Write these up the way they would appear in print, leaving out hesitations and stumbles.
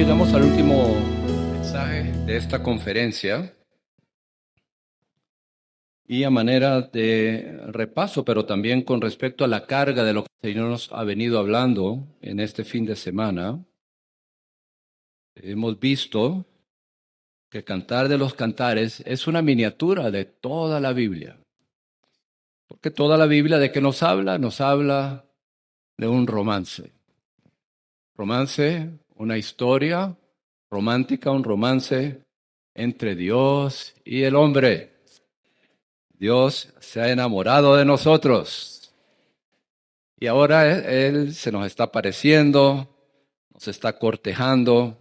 llegamos al último mensaje de esta conferencia y a manera de repaso, pero también con respecto a la carga de lo que el Señor nos ha venido hablando en este fin de semana, hemos visto que Cantar de los Cantares es una miniatura de toda la Biblia. Porque toda la Biblia, ¿de qué nos habla? Nos habla de un romance. Romance, una historia romántica, un romance entre Dios y el hombre. Dios se ha enamorado de nosotros y ahora Él se nos está apareciendo, nos está cortejando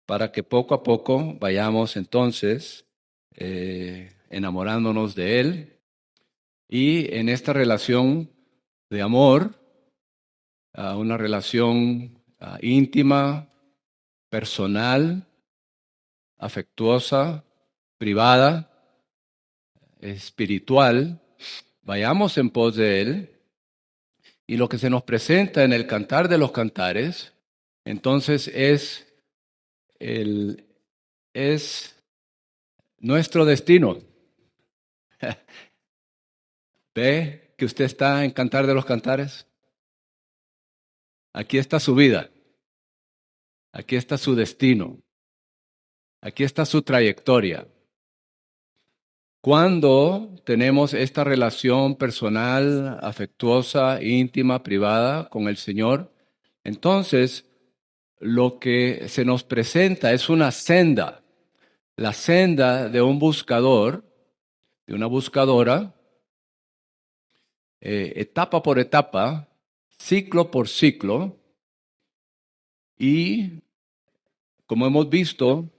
para que poco a poco vayamos entonces enamorándonos de Él. Y en esta relación de amor, una relación íntima, personal, afectuosa, privada, espiritual, vayamos en pos de Él. Y lo que se nos presenta en el Cantar de los Cantares, entonces es nuestro destino. ¿Ve que usted está en Cantar de los Cantares? Aquí está su vida. Aquí está su destino. Aquí está su trayectoria. Cuando tenemos esta relación personal, afectuosa, íntima, privada con el Señor, entonces lo que se nos presenta es una senda, la senda de un buscador, de una buscadora, etapa por etapa, ciclo por ciclo, y como hemos visto,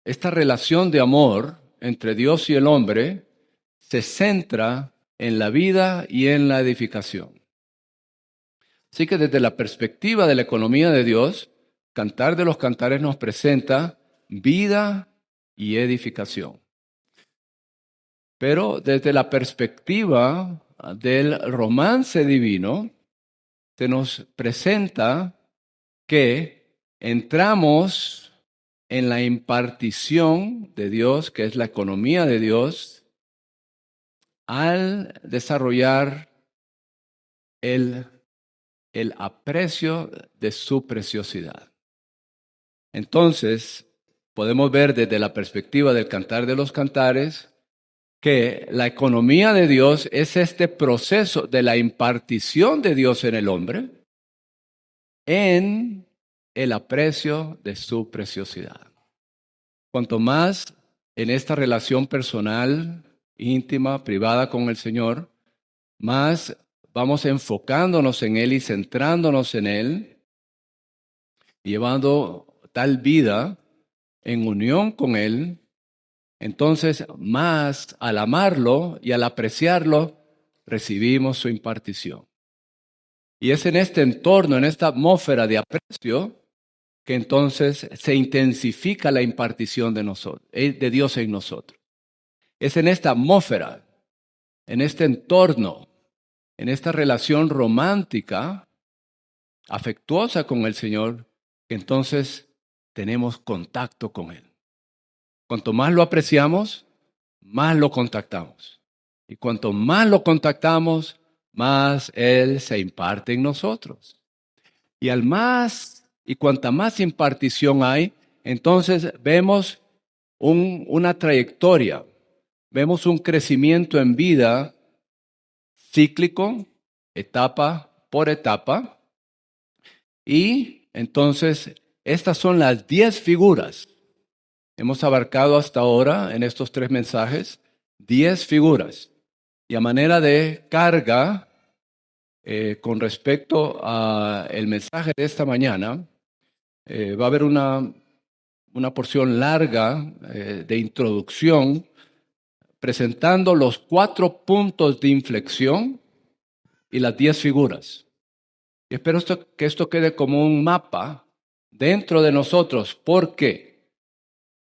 esta relación de amor entre Dios y el hombre se centra en la vida y en la edificación. Así que desde la perspectiva de la economía de Dios, Cantar de los Cantares nos presenta vida y edificación. Pero desde la perspectiva del romance divino, se nos presenta que entramos en la impartición de Dios, que es la economía de Dios, al desarrollar el aprecio de su preciosidad. Entonces, podemos ver desde la perspectiva del Cantar de los Cantares que la economía de Dios es este proceso de la impartición de Dios en el hombre en el aprecio de su preciosidad. Cuanto más en esta relación personal, íntima, privada con el Señor, más vamos enfocándonos en Él y centrándonos en Él, llevando tal vida en unión con Él, entonces más al amarlo y al apreciarlo, recibimos su impartición. Y es en este entorno, en esta atmósfera de aprecio, que entonces se intensifica la impartición de nosotros, de Dios en nosotros. Es en esta atmósfera, en este entorno, en esta relación romántica, afectuosa con el Señor, que entonces tenemos contacto con Él. Cuanto más lo apreciamos, más lo contactamos. Y cuanto más lo contactamos, más Él se imparte en nosotros. Y cuanta más impartición hay, entonces vemos una trayectoria, vemos un crecimiento en vida cíclico, etapa por etapa, y entonces estas son las 10 figuras. Hemos abarcado hasta ahora en estos 3 mensajes 10 figuras. Y a manera de carga, con respecto al mensaje de esta mañana, va a haber una porción larga de introducción presentando los 4 puntos de inflexión y las 10 figuras. Y espero que esto quede como un mapa dentro de nosotros, porque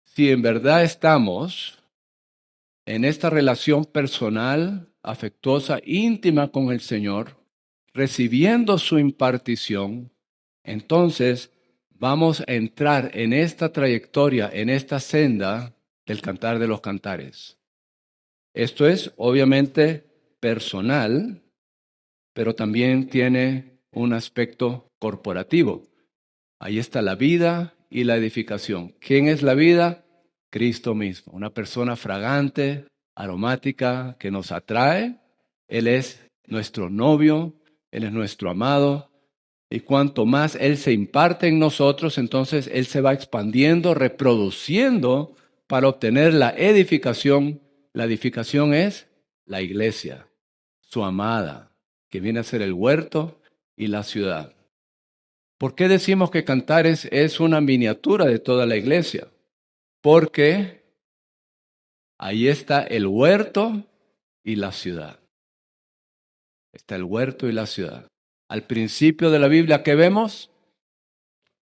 si en verdad estamos en esta relación personal, afectuosa, íntima con el Señor, recibiendo su impartición, entonces vamos a entrar en esta trayectoria, en esta senda del Cantar de los Cantares. Esto es obviamente personal, pero también tiene un aspecto corporativo. Ahí está la vida y la edificación. ¿Quién es la vida? Cristo mismo, una persona fragante, aromática, que nos atrae. Él es nuestro novio, Él es nuestro amado. Y cuanto más Él se imparte en nosotros, entonces Él se va expandiendo, reproduciendo para obtener la edificación. La edificación es la iglesia, su amada, que viene a ser el huerto y la ciudad. ¿Por qué decimos que Cantares es una miniatura de toda la iglesia? Porque ahí está el huerto y la ciudad. Está el huerto y la ciudad. Al principio de la Biblia, ¿qué vemos?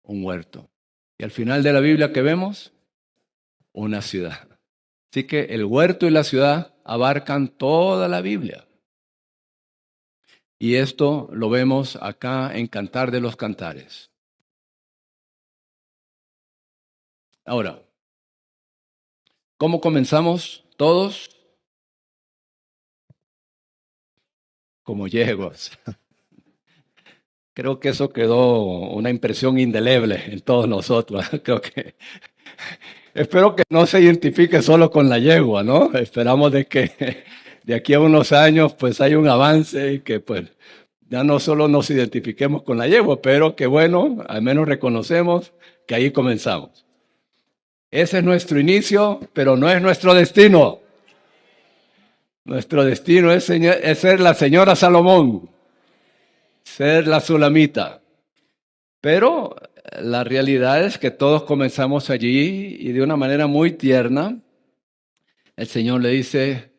Un huerto. Y al final de la Biblia, ¿qué vemos? Una ciudad. Así que el huerto y la ciudad abarcan toda la Biblia. Y esto lo vemos acá en Cantar de los Cantares. Ahora, ¿cómo comenzamos todos? Como yeguas. Creo que eso quedó una impresión indeleble en todos nosotros. Espero que no se identifique solo con la yegua, ¿no? Esperamos de que de aquí a unos años pues hay un avance y que pues ya no solo nos identifiquemos con la yegua, pero que bueno, al menos reconocemos que ahí comenzamos. Ese es nuestro inicio, pero no es nuestro destino. Nuestro destino es ser la señora Salomón, ser la Sulamita. Pero la realidad es que todos comenzamos allí y de una manera muy tierna. El Señor le dice,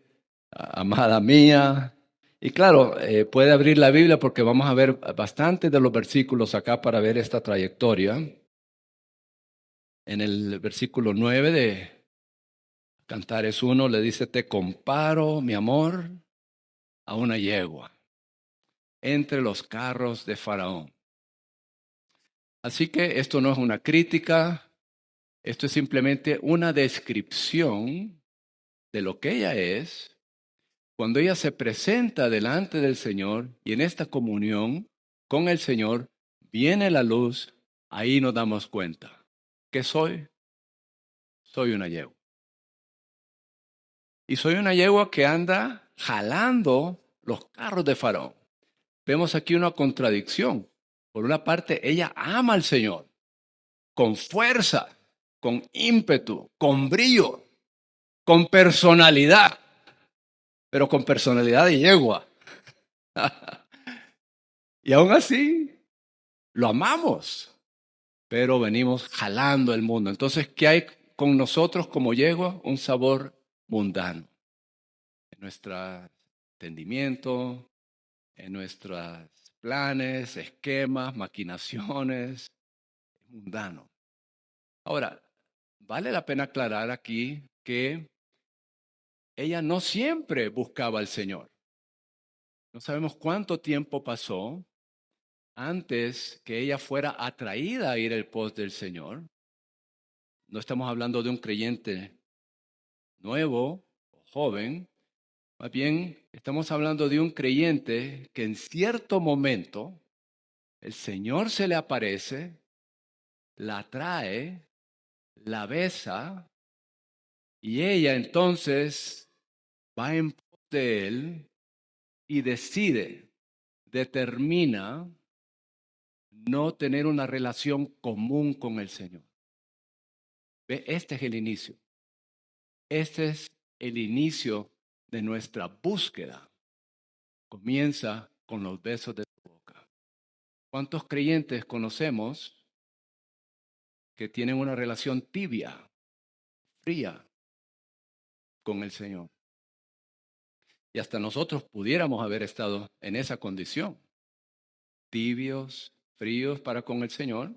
amada mía. Y claro, puede abrir la Biblia porque vamos a ver bastante de los versículos acá para ver esta trayectoria. En el versículo 9 de Cantares 1 le dice, te comparo, mi amor, a una yegua entre los carros de Faraón. Así que esto no es una crítica, esto es simplemente una descripción de lo que ella es cuando ella se presenta delante del Señor y en esta comunión con el Señor viene la luz, ahí nos damos cuenta. ¿Qué soy? Soy una yegua. Y soy una yegua que anda jalando los carros de Faraón. Vemos aquí una contradicción. Por una parte, ella ama al Señor con fuerza, con ímpetu, con brillo, con personalidad, pero con personalidad de yegua. Y aún así, lo amamos, pero venimos jalando el mundo. Entonces, ¿qué hay con nosotros como yegua? Un sabor mundano. En nuestro entendimiento, en nuestros planes, esquemas, maquinaciones, mundano. Ahora, vale la pena aclarar aquí que ella no siempre buscaba al Señor. No sabemos cuánto tiempo pasó antes que ella fuera atraída a ir al pos del Señor. No estamos hablando de un creyente nuevo o joven, más bien estamos hablando de un creyente que en cierto momento el Señor se le aparece, la atrae, la besa y ella entonces va en pos de él y decide, determina no tener una relación común con el Señor. ¿Ve? Este es el inicio. Este es el inicio de nuestra búsqueda. Comienza con los besos de tu boca. ¿Cuántos creyentes conocemos que tienen una relación tibia, fría con el Señor? Y hasta nosotros pudiéramos haber estado en esa condición. Tibios, fríos para con el Señor.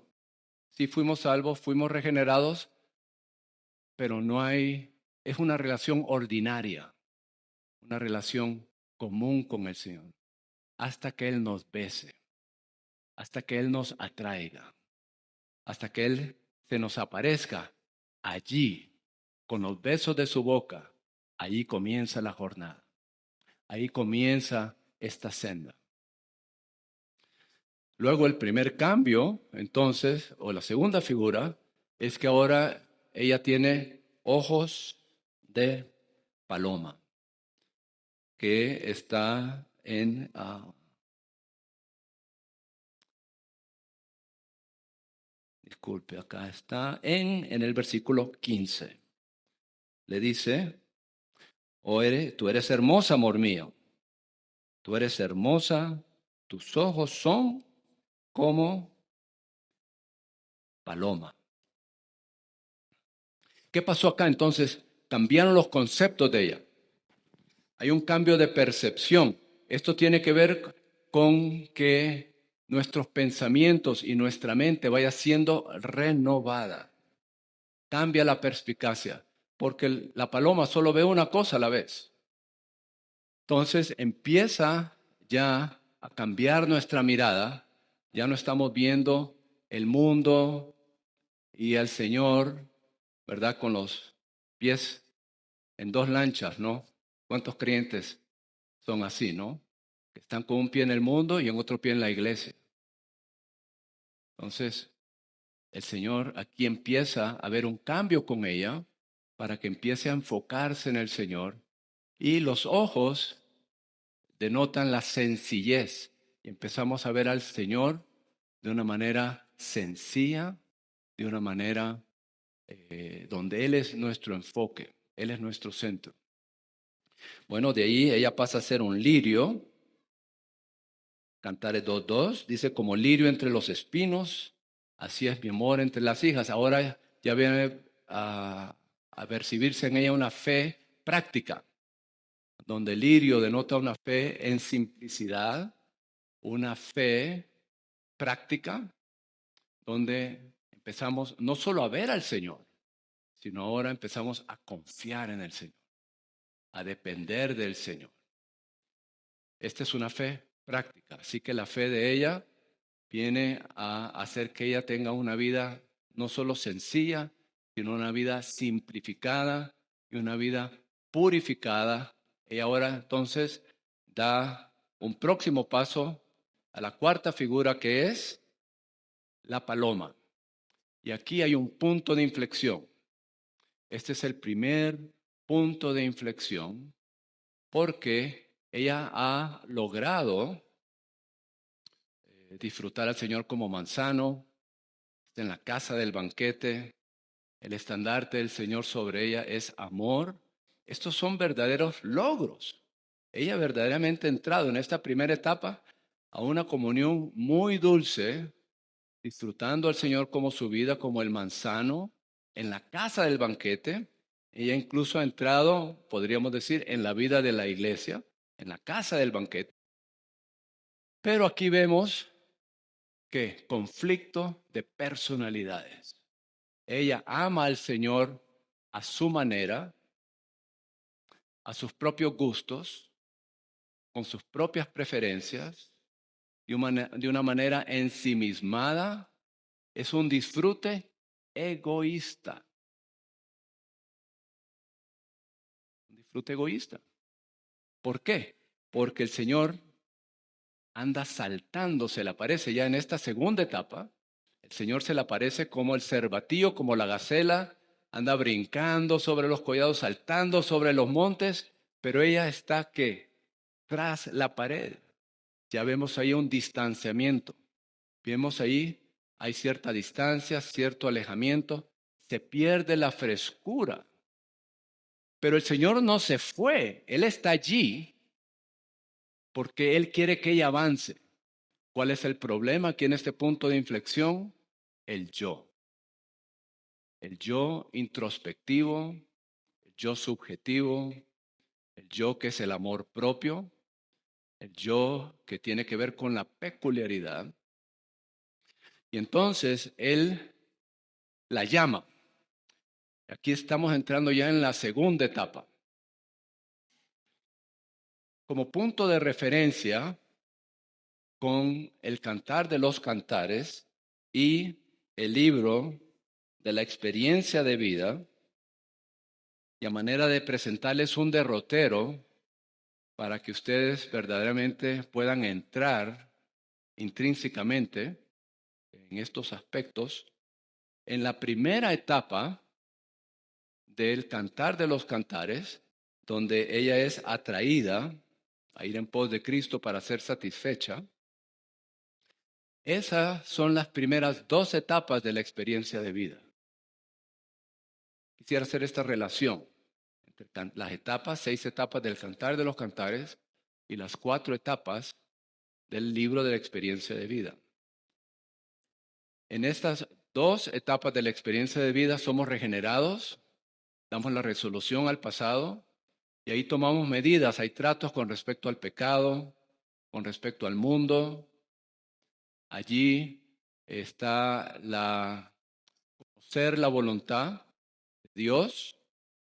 Sí fuimos salvos, fuimos regenerados, pero es una relación ordinaria, una relación común con el Señor. hasta que Él nos bese, hasta que Él nos atraiga, hasta que Él se nos aparezca allí, con los besos de su boca. Allí comienza la jornada. Ahí comienza esta senda. Luego el primer cambio, entonces, o la segunda figura, es que ahora ella tiene ojos de paloma, que está en, disculpe, acá está en el versículo 15. Le dice, tú eres hermosa, amor mío, tú eres hermosa, tus ojos son como paloma. ¿Qué pasó acá entonces? Cambiaron los conceptos de ella. Hay un cambio de percepción. Esto tiene que ver con que nuestros pensamientos y nuestra mente vaya siendo renovada. Cambia la perspicacia, porque la paloma solo ve una cosa a la vez. Entonces empieza ya a cambiar nuestra mirada. Ya no estamos viendo el mundo y al Señor, ¿verdad? Con los pies en dos lanchas, ¿no? ¿Cuántos creyentes son así, no? Que están con un pie en el mundo y en otro pie en la iglesia. Entonces, el Señor aquí empieza a ver un cambio con ella para que empiece a enfocarse en el Señor. Y los ojos denotan la sencillez. Y empezamos a ver al Señor de una manera sencilla, de una manera donde Él es nuestro enfoque, Él es nuestro centro. Bueno, de ahí ella pasa a ser un lirio. Cantares 2:2 dice, como lirio entre los espinos, así es mi amor entre las hijas. Ahora ya viene a percibirse en ella una fe práctica, donde el lirio denota una fe en simplicidad, una fe práctica, donde empezamos no solo a ver al Señor, sino ahora empezamos a confiar en el Señor, a depender del Señor. Esta es una fe práctica, así que la fe de ella viene a hacer que ella tenga una vida no solo sencilla, sino una vida simplificada y una vida purificada. Y ahora entonces da un próximo paso a la cuarta figura, que es la paloma. Y aquí hay un punto de inflexión. Este es el primer punto de inflexión porque ella ha logrado disfrutar al Señor como manzano, está en la casa del banquete, el estandarte del Señor sobre ella es amor. Estos son verdaderos logros. Ella verdaderamente ha entrado en esta primera etapa a una comunión muy dulce, disfrutando al Señor como su vida, como el manzano, en la casa del banquete. Ella incluso ha entrado, podríamos decir, en la vida de la iglesia, en la casa del banquete. Pero aquí vemos que conflicto de personalidades. Ella ama al Señor a su manera, a sus propios gustos, con sus propias preferencias, de una manera ensimismada. Es un disfrute egoísta. Un disfrute egoísta. ¿Por qué? Porque el Señor anda saltando, se le aparece ya en esta segunda etapa. El Señor se le aparece como el cervatillo, como la gacela, anda brincando sobre los collados, saltando sobre los montes, pero ella está ¿qué? Tras la pared. Ya vemos ahí un distanciamiento. Vemos ahí, hay cierta distancia, cierto alejamiento, se pierde la frescura. Pero el Señor no se fue, Él está allí porque Él quiere que ella avance. ¿Cuál es el problema aquí en este punto de inflexión? El yo. El yo introspectivo, el yo subjetivo, el yo que es el amor propio, el yo que tiene que ver con la peculiaridad. Y entonces Él la llama. Aquí estamos entrando ya en la segunda etapa. Como punto de referencia, con el Cantar de los Cantares y el libro de la experiencia de vida, y a manera de presentarles un derrotero para que ustedes verdaderamente puedan entrar intrínsecamente en estos aspectos. En la primera etapa del Cantar de los Cantares, donde ella es atraída a ir en pos de Cristo para ser satisfecha, esas son las primeras dos etapas de la experiencia de vida. Quisiera hacer esta relación entre las etapas, 6 etapas del Cantar de los Cantares y las 4 etapas del libro de la experiencia de vida. En estas 2 etapas de la experiencia de vida somos regenerados, damos la resolución al pasado y ahí tomamos medidas. Hay tratos con respecto al pecado, con respecto al mundo. Allí está conocer la voluntad de Dios.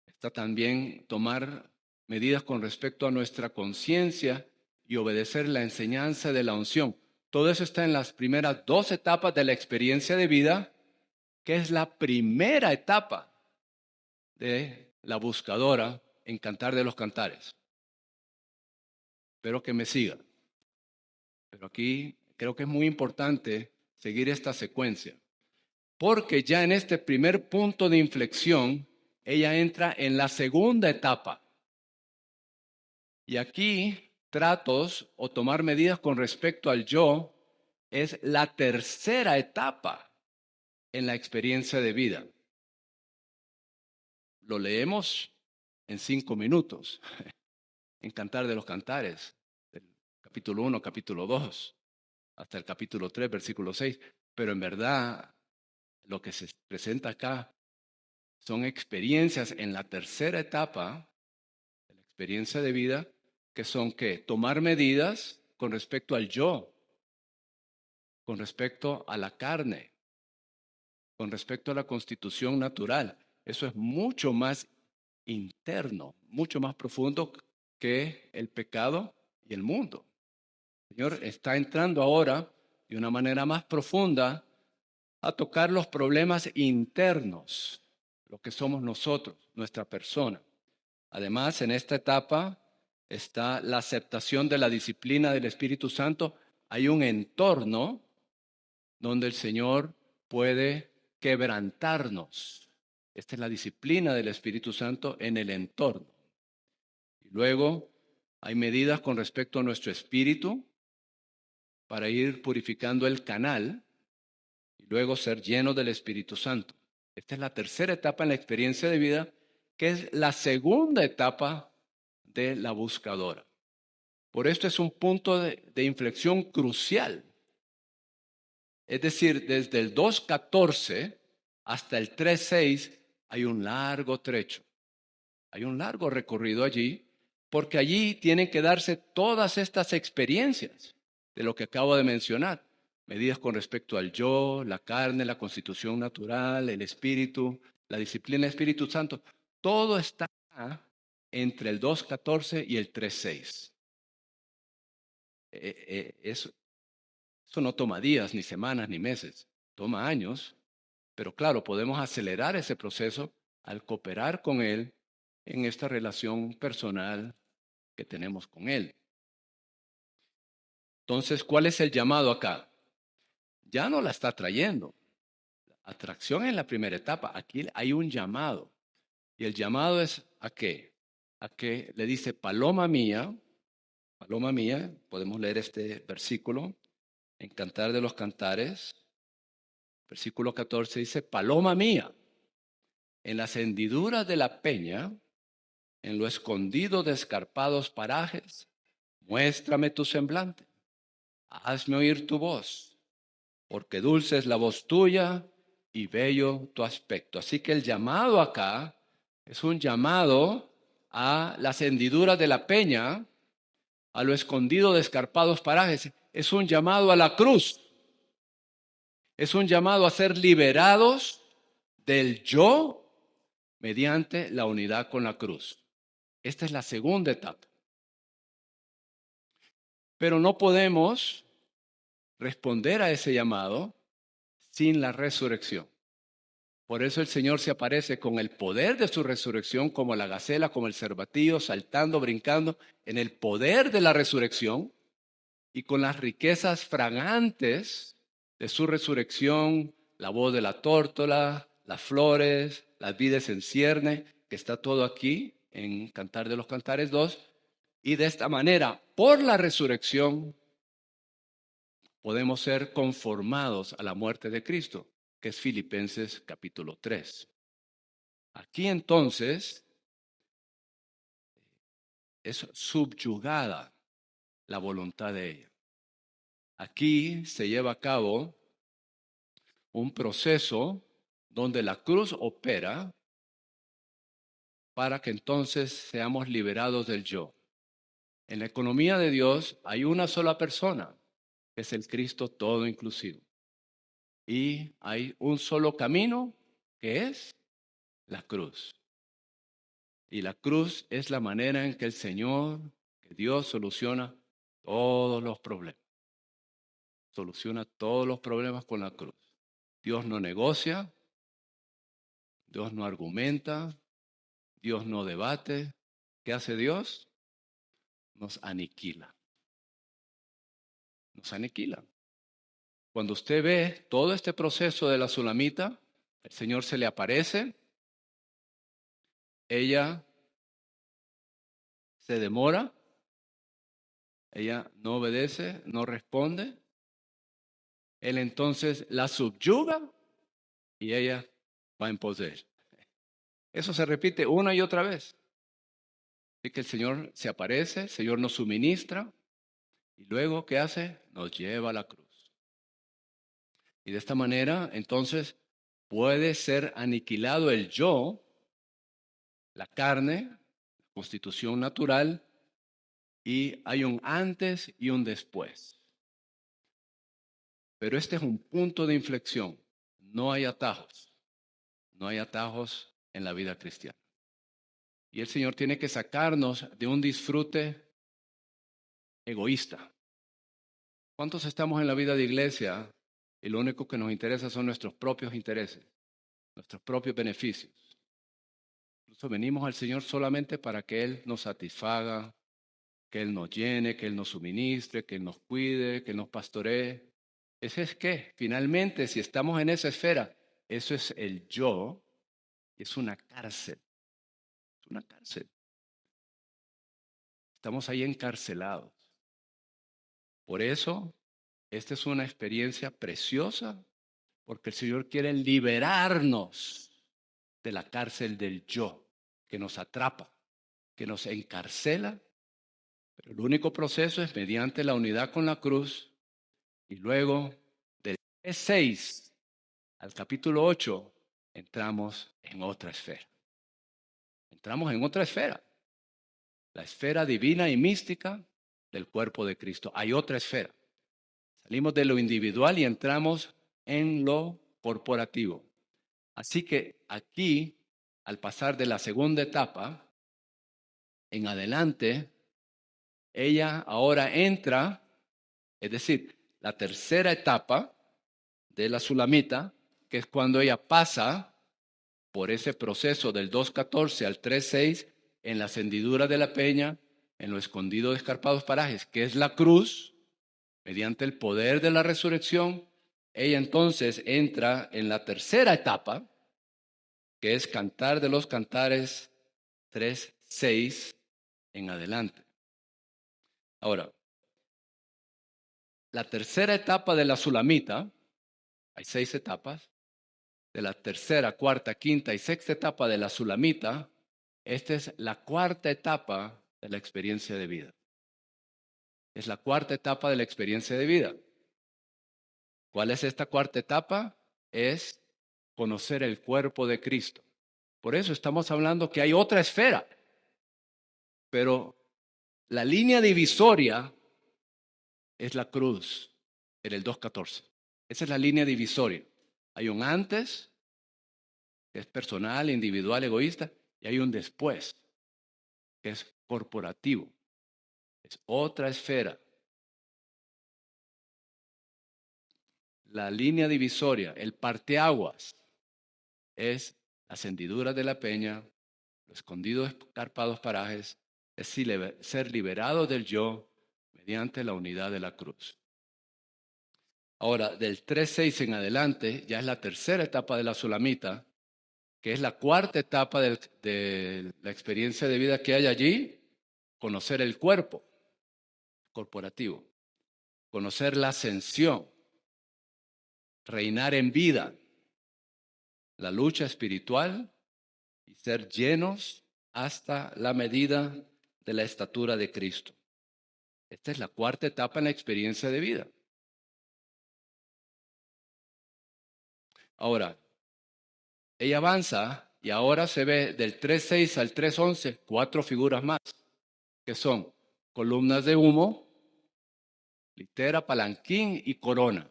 Está también tomar medidas con respecto a nuestra conciencia y obedecer la enseñanza de la unción. Todo eso está en las primeras 2 etapas de la experiencia de vida, que es la primera etapa de la buscadora en Cantar de los Cantares. Espero que me sigan. Pero aquí creo que es muy importante seguir esta secuencia, porque ya en este primer punto de inflexión, ella entra en la segunda etapa. Y aquí tratos o tomar medidas con respecto al yo es la tercera etapa en la experiencia de vida. Lo leemos en 5 minutos, en Cantar de los Cantares, del capítulo 1, capítulo 2, hasta el capítulo 3, versículo 6. Pero en verdad, lo que se presenta acá son experiencias en la tercera etapa de la experiencia de vida, que son que tomar medidas con respecto al yo, con respecto a la carne, con respecto a la constitución natural. Eso es mucho más interno, mucho más profundo que el pecado y el mundo. El Señor está entrando ahora de una manera más profunda a tocar los problemas internos, lo que somos nosotros, nuestra persona. Además, en esta etapa está la aceptación de la disciplina del Espíritu Santo. Hay un entorno donde el Señor puede quebrantarnos. Esta es la disciplina del Espíritu Santo en el entorno. Y luego hay medidas con respecto a nuestro espíritu para ir purificando el canal y luego ser lleno del Espíritu Santo. Esta es la tercera etapa en la experiencia de vida, que es la segunda etapa de la buscadora. Por esto es un punto de inflexión crucial. Es decir, desde el 2.14 hasta el 3.6 hay un largo trecho. Hay un largo recorrido allí, porque allí tienen que darse todas estas experiencias de lo que acabo de mencionar. Medidas con respecto al yo, la carne, la constitución natural, el espíritu, la disciplina del Espíritu Santo. Todo está entre el 2.14 y el 3.6. Eso no toma días, ni semanas, ni meses. Toma años. Pero claro, podemos acelerar ese proceso al cooperar con Él en esta relación personal que tenemos con Él. Entonces, ¿cuál es el llamado acá? Ya no la está trayendo. Atracción en la primera etapa. Aquí hay un llamado. Y el llamado es ¿a qué? A que le dice, paloma mía, podemos leer este versículo en Cantar de los Cantares. Versículo 14 dice, paloma mía, en las hendiduras de la peña, en lo escondido de escarpados parajes, muéstrame tu semblante, hazme oír tu voz, porque dulce es la voz tuya y bello tu aspecto. Así que el llamado acá es un llamado a las hendiduras de la peña, a lo escondido de escarpados parajes. Es un llamado a la cruz. Es un llamado a ser liberados del yo mediante la unidad con la cruz. Esta es la segunda etapa. Pero no podemos responder a ese llamado sin la resurrección. Por eso el Señor se aparece con el poder de su resurrección, como la gacela, como el cervatillo, saltando, brincando, en el poder de la resurrección y con las riquezas fragantes de su resurrección, la voz de la tórtola, las flores, las vides en cierne, que está todo aquí en Cantar de los Cantares 2. Y de esta manera, por la resurrección, podemos ser conformados a la muerte de Cristo, que es Filipenses capítulo 3. Aquí entonces es subyugada la voluntad de ella. Aquí se lleva a cabo un proceso donde la cruz opera para que entonces seamos liberados del yo. En la economía de Dios hay una sola persona, que es el Cristo todo inclusivo. Y hay un solo camino, que es la cruz. Y la cruz es la manera en que el Señor, que Dios soluciona todos los problemas. Soluciona todos los problemas con la cruz. Dios no negocia, Dios no argumenta, Dios no debate. ¿Qué hace Dios? Nos aniquila. Nos aniquila. Cuando usted ve todo este proceso de la Sulamita, el Señor se le aparece, ella se demora, ella no obedece, no responde. Él entonces la subyuga y ella va en pos de él. Eso se repite una y otra vez. Así que el Señor se aparece, el Señor nos suministra y luego, ¿qué hace? Nos lleva a la cruz. Y de esta manera, entonces, puede ser aniquilado el yo, la carne, la constitución natural, y hay un antes y un después. Pero este es un punto de inflexión. No hay atajos. No hay atajos en la vida cristiana. Y el Señor tiene que sacarnos de un disfrute egoísta. ¿Cuántos estamos en la vida de iglesia y lo único que nos interesa son nuestros propios intereses, nuestros propios beneficios? Incluso venimos al Señor solamente para que Él nos satisfaga, que Él nos llene, que Él nos suministre, que Él nos cuide, que Él nos pastoree. Ese es que, finalmente, si estamos en esa esfera, eso es el yo, es una cárcel. Es una cárcel. Estamos ahí encarcelados. Por eso, esta es una experiencia preciosa, porque el Señor quiere liberarnos de la cárcel del yo, que nos atrapa, que nos encarcela. Pero el único proceso es mediante la unidad con la cruz y luego del 6 al capítulo 8 entramos en otra esfera. Entramos en otra esfera, la esfera divina y mística del cuerpo de Cristo. Hay otra esfera. Salimos de lo individual y entramos en lo corporativo. Así que aquí, al pasar de la segunda etapa en adelante, ella ahora entra, es decir, la tercera etapa de la Sulamita, que es cuando ella pasa por ese proceso del 2.14 al 3.6 en las hendiduras de la peña, en lo escondido de escarpados parajes, que es la cruz, mediante el poder de la resurrección. Ella entonces entra en la tercera etapa, que es Cantar de los Cantares 3.6 en adelante. Ahora, la tercera etapa de la Sulamita, hay 6 etapas, de la tercera, cuarta, quinta y sexta etapa de la Sulamita, esta es la cuarta etapa de la experiencia de vida. Es la cuarta etapa de la experiencia de vida. ¿Cuál es esta cuarta etapa? Es conocer el cuerpo de Cristo. Por eso estamos hablando que hay otra esfera, pero la línea divisoria es la cruz en el 2.14. Esa es la línea divisoria. Hay un antes, que es personal, individual, egoísta, y hay un después, que es corporativo. Es otra esfera. la línea divisoria, el parteaguas, es las hendiduras de la peña, los escondidos escarpados parajes, es ser liberado del yo mediante la unidad de la cruz. Ahora, del 3:6 en adelante, ya es la tercera etapa de la Sulamita, que es la cuarta etapa de la experiencia de vida que hay allí, conocer el cuerpo corporativo, conocer la ascensión, reinar en vida, la lucha espiritual y ser llenos hasta la medida de la estatura de Cristo. Esta es la cuarta etapa en la experiencia de vida. Ahora, ella avanza y ahora se ve del 3:6 al 3:11 4 figuras más, que son columnas de humo, litera, palanquín y corona.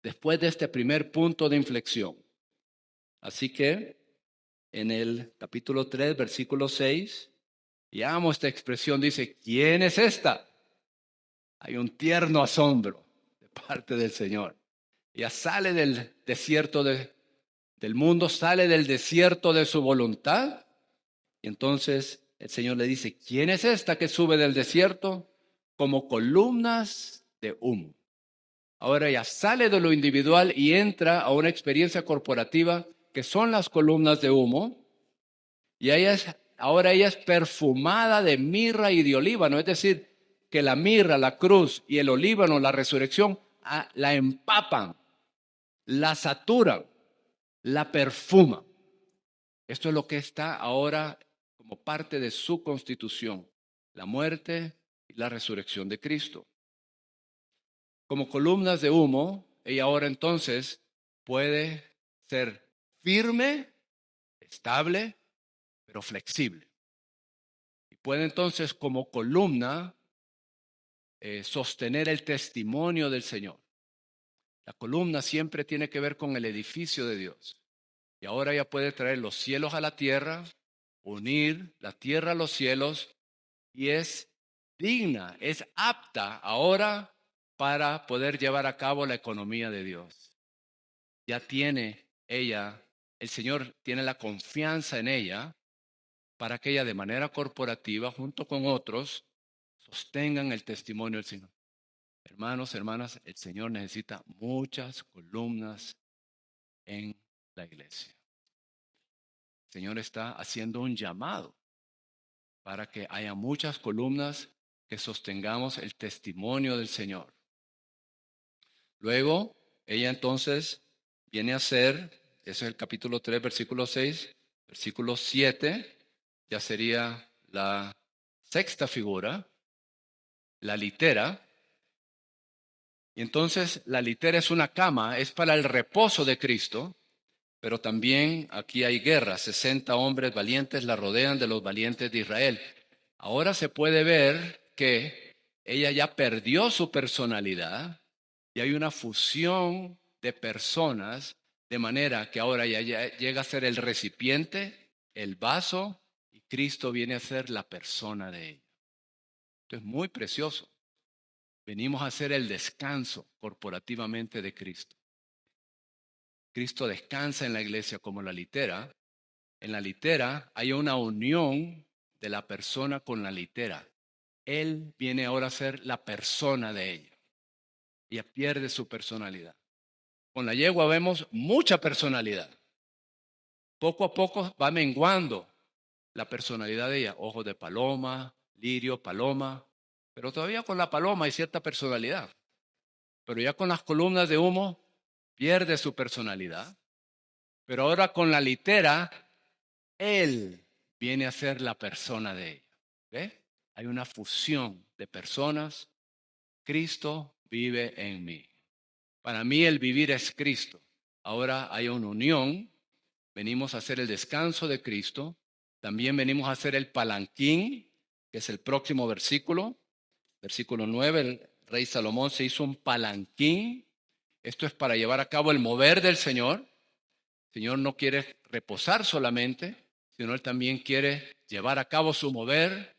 Después de este primer punto de inflexión. Así que en el capítulo 3, versículo 6, ya amo esta expresión, dice, ¿quién es esta? Hay un tierno asombro de parte del Señor. Ya sale del desierto del mundo, sale del desierto de su voluntad. Y entonces el Señor le dice, ¿quién es esta que sube del desierto? Como columnas de humo. Ahora ya sale de lo individual y entra a una experiencia corporativa que son las columnas de humo. Y ahora ella es perfumada de mirra y de olíbano. Es decir, que la mirra, la cruz y el olíbano, la resurrección, la empapan, la saturan, la perfuman. Esto es lo que está ahora como parte de su constitución, la muerte y la resurrección de Cristo. Como columnas de humo, ella ahora entonces puede ser firme, estable, pero flexible. Y puede entonces como columna sostener el testimonio del Señor. La columna siempre tiene que ver con el edificio de Dios. Y ahora ella puede traer los cielos a la tierra, unir la tierra a los cielos, y es digna, es apta ahora para poder llevar a cabo la economía de Dios. Ya tiene ella, el Señor tiene la confianza en ella para que ella de manera corporativa, junto con otros, sostengan el testimonio del Señor. Hermanos, hermanas, el Señor necesita muchas columnas en la iglesia. El Señor está haciendo un llamado para que haya muchas columnas que sostengamos el testimonio del Señor. Luego, ella entonces viene a ser, ese es el capítulo 3, versículo 6, versículo 7, ya sería la sexta figura, la litera. Y entonces la litera es una cama, es para el reposo de Cristo, pero también aquí hay guerra, 60 hombres valientes la rodean de los valientes de Israel. Ahora se puede ver que ella ya perdió su personalidad y hay una fusión de personas, de manera que ahora ya llega a ser el recipiente, el vaso, y Cristo viene a ser la persona de ella. Esto es muy precioso. Venimos a hacer el descanso corporativamente de Cristo. Cristo descansa en la iglesia como la litera. En la litera hay una unión de la persona con la litera. Él viene ahora a ser la persona de ella. Ella pierde su personalidad. Con la yegua vemos mucha personalidad. Poco a poco va menguando la personalidad de ella. Ojos de paloma, lirio, paloma. Pero todavía con la paloma hay cierta personalidad. Pero ya con las columnas de humo pierde su personalidad. Pero ahora con la litera, Él viene a ser la persona de ella. ¿Ve? Hay una fusión de personas. Cristo vive en mí. Para mí el vivir es Cristo. Ahora hay una unión. Venimos a hacer el descanso de Cristo. También venimos a hacer el palanquín, que es el próximo versículo. Versículo 9, el rey Salomón se hizo un palanquín. Esto es para llevar a cabo el mover del Señor. El Señor no quiere reposar solamente, sino Él también quiere llevar a cabo su mover.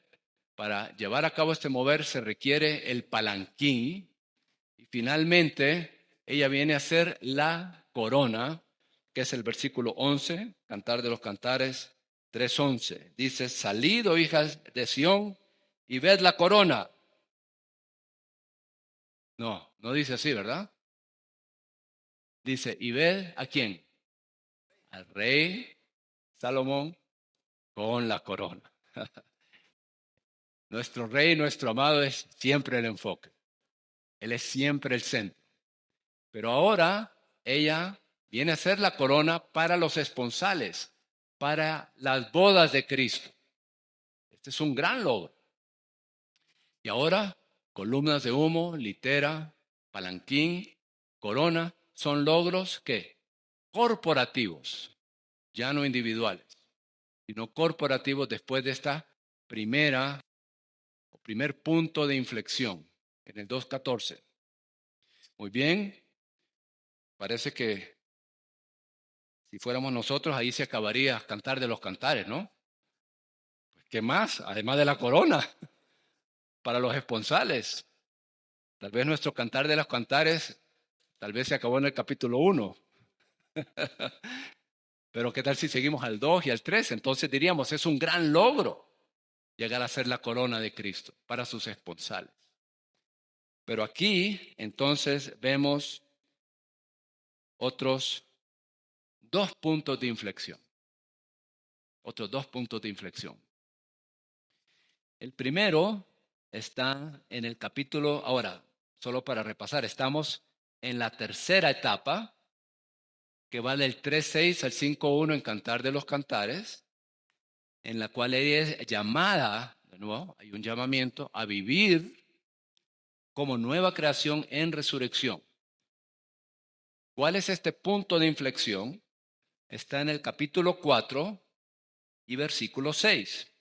Para llevar a cabo este mover se requiere el palanquín. Y finalmente, ella viene a ser la corona, que es el versículo 11, Cantar de los Cantares 3:11. Dice, salid, oh hijas de Sión, y ved la corona. No, no dice así, ¿verdad? Dice, ¿y ved a quién? Al rey Salomón con la corona. Nuestro rey, nuestro amado es siempre el enfoque. Él es siempre el centro. Pero ahora ella viene a ser la corona para los esponsales, para las bodas de Cristo. Este es un gran logro. Y ahora, columnas de humo, litera, palanquín, corona, son logros que corporativos, ya no individuales, sino corporativos después de esta primer punto de inflexión en el 2:14. Muy bien, parece que si fuéramos nosotros ahí se acabaría Cantar de los Cantares, ¿no? Pues, ¿qué más? Además de la corona para los esponsales. Tal vez nuestro Cantar de los Cantares tal vez se acabó en el capítulo 1. Pero ¿qué tal si seguimos al 2 y al 3? Entonces diríamos, es un gran logro llegar a ser la corona de Cristo para sus esponsales. Pero aquí entonces vemos otros 2 puntos de inflexión. Otros 2 puntos de inflexión. El primero está en el capítulo, ahora, solo para repasar, estamos en la tercera etapa, que va del 3:6 al 5:1 en Cantar de los Cantares, en la cual ella es llamada, de nuevo, hay un llamamiento a vivir como nueva creación en resurrección. ¿Cuál es este punto de inflexión? Está en el capítulo 4 y versículo 6.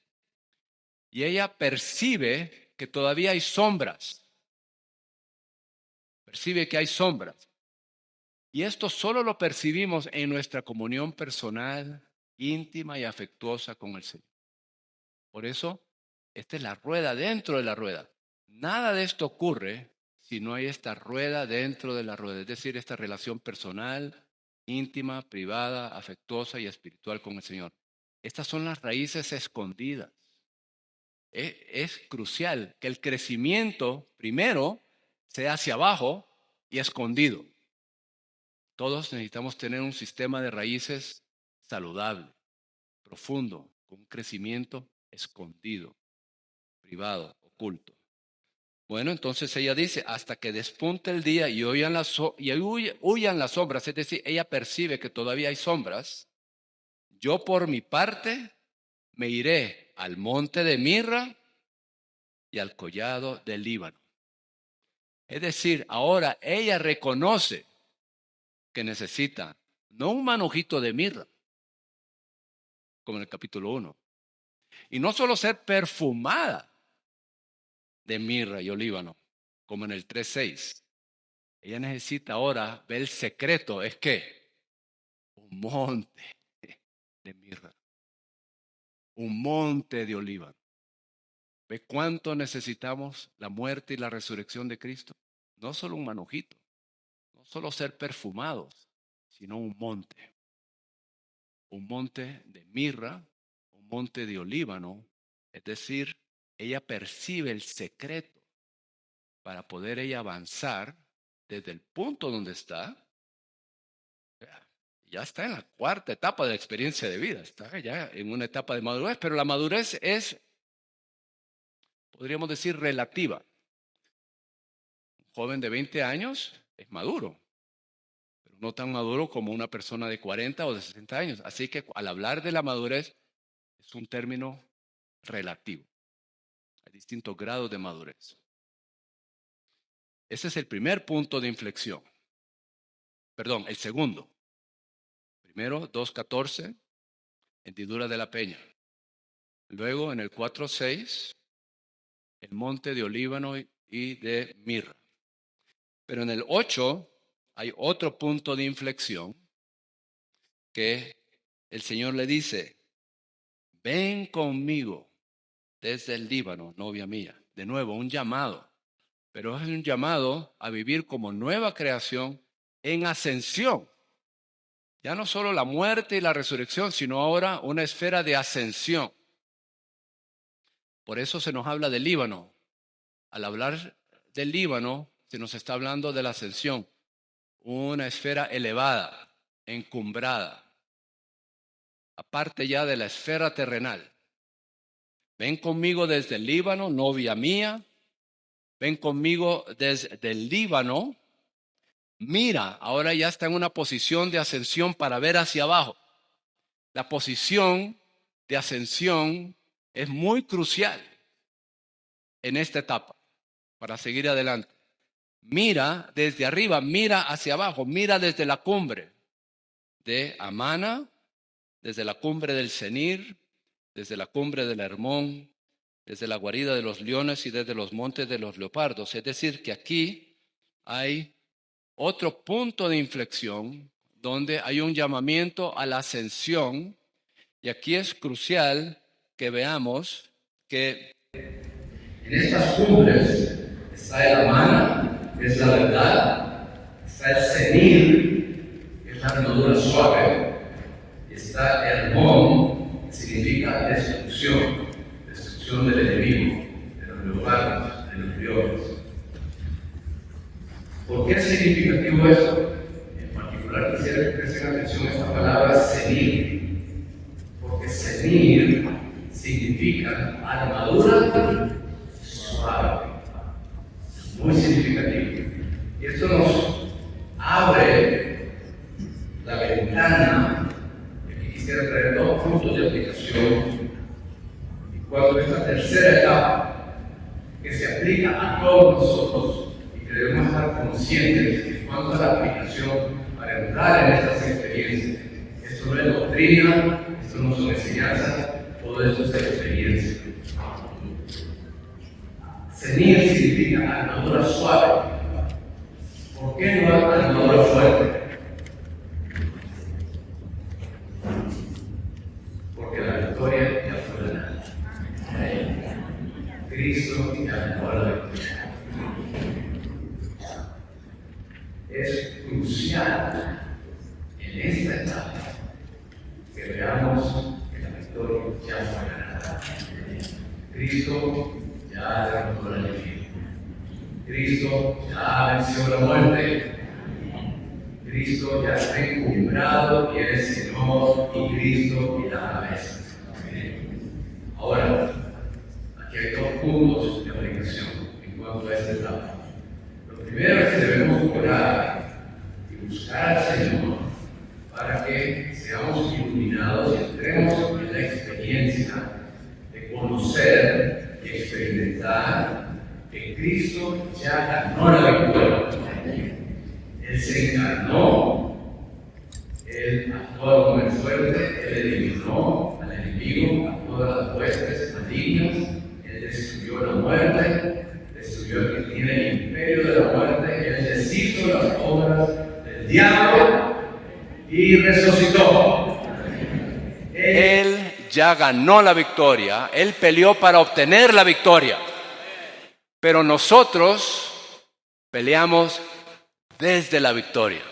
Y ella percibe que todavía hay sombras. Percibe que hay sombras. Y esto solo lo percibimos en nuestra comunión personal, íntima y afectuosa con el Señor. Por eso, esta es la rueda dentro de la rueda. Nada de esto ocurre si no hay esta rueda dentro de la rueda, es decir, esta relación personal, íntima, privada, afectuosa y espiritual con el Señor. Estas son las raíces escondidas. Es crucial que el crecimiento primero sea hacia abajo y escondido. Todos necesitamos tener un sistema de raíces saludable, profundo, con un crecimiento escondido, privado, oculto. Bueno, entonces ella dice, hasta que despunte el día y huyan las sombras, es decir, ella percibe que todavía hay sombras, yo por mi parte me iré al monte de mirra y al collado del Líbano. Es decir, ahora ella reconoce que necesita no un manojito de mirra, como en el capítulo 1, y no solo ser perfumada de mirra y olíbano, como en el 3:6. Ella necesita ahora ver el secreto, es que un monte de mirra, un monte de olíbano. ¿Ve cuánto necesitamos la muerte y la resurrección de Cristo? No solo un manojito, no solo ser perfumados, sino un monte de mirra, un monte de olíbano. Es decir, ella percibe el secreto para poder ella avanzar desde el punto donde está. Ya está en la cuarta etapa de la experiencia de vida, está ya en una etapa de madurez, pero la madurez es, podríamos decir, relativa. Un joven de 20 años es maduro, pero no tan maduro como una persona de 40 o de 60 años. Así que al hablar de la madurez es un término relativo. Hay distintos grados de madurez. Ese es el primer punto de inflexión. Perdón, el segundo. Primero, 2:14, hendidura de la peña. Luego, en el 4:6, el monte de olíbano y de mirra. Pero en el 8 hay otro punto de inflexión que el Señor le dice, ven conmigo desde el Líbano, novia mía. De nuevo, un llamado, pero es un llamado a vivir como nueva creación en ascensión. Ya no solo la muerte y la resurrección, sino ahora una esfera de ascensión. Por eso se nos habla del Líbano. Al hablar del Líbano, se nos está hablando de la ascensión. Una esfera elevada, encumbrada, aparte ya de la esfera terrenal. Ven conmigo desde el Líbano, novia mía. Ven conmigo desde el Líbano. Mira, ahora ya está en una posición de ascensión para ver hacia abajo. La posición de ascensión es muy crucial en esta etapa para seguir adelante. Mira desde arriba, mira hacia abajo, mira desde la cumbre de Amana, desde la cumbre del Senir, desde la cumbre del Hermón, desde la guarida de los leones y desde los montes de los leopardos. Es decir, que aquí hay otro punto de inflexión donde hay un llamamiento a la ascensión, y aquí es crucial que veamos que en estas cumbres está el Amana, que es la verdad, está el Senir, que es la armadura suave, y está Hermón, que significa destrucción del enemigo, de los leopardos, de los leones. ¿Por qué es significativo esto? En particular quisiera que presten atención a esta palabra senir, porque senir significa armadura suave, muy significativo. Y esto nos abre la ventana, y aquí quisiera traer dos puntos de aplicación. Y cuando esta tercera etapa, que se aplica a todos nosotros, debemos estar conscientes en cuanto a la aplicación para entrar en estas experiencias. Esto no es doctrina, esto no son enseñanzas, todo esto es experiencia. Senir significa armadura suave. ¿Por qué no hay armadura fuerte? Porque la victoria ya fue ganada. Cristo ya ganó la victoria. Es crucial en esta etapa que veamos que la victoria ya fue ganada. Cristo ya derrotó al enemigo. Cristo ya venció la muerte. Cristo ya está encumbrado y es Señor, y Cristo y la cabeza. Ahora, aquí hay dos puntos de aplicación en cuanto a esta etapa. Lo primero es que debemos orar y buscar al Señor para que seamos iluminados y entremos en la experiencia de conocer y experimentar que Cristo ya ganó la victoria. Él se encarnó, Él actuó como el fuerte, Él eliminó al enemigo, a todas las huestes malignas, Él destruyó la muerte, destruyó el que tiene el imperio de la muerte, Él deshizo las obras del diablo y resucitó. Él ya ganó la victoria, Él peleó para obtener la victoria, pero nosotros peleamos desde la victoria.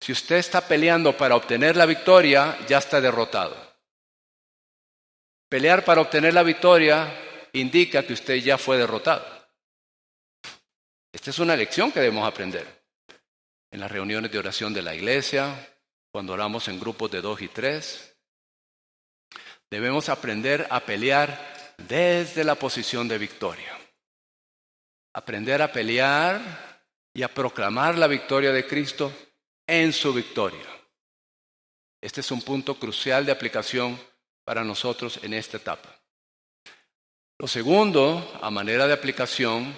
Si usted está peleando para obtener la victoria, ya está derrotado. Pelear para obtener la victoria indica que usted ya fue derrotado. Esta es una lección que debemos aprender en las reuniones de oración de la iglesia, cuando oramos en grupos de 2 y 3. Debemos aprender a pelear desde la posición de victoria. Aprender a pelear y a proclamar la victoria de Cristo en su victoria. Este es un punto crucial de aplicación para nosotros en esta etapa. Lo segundo, a manera de aplicación,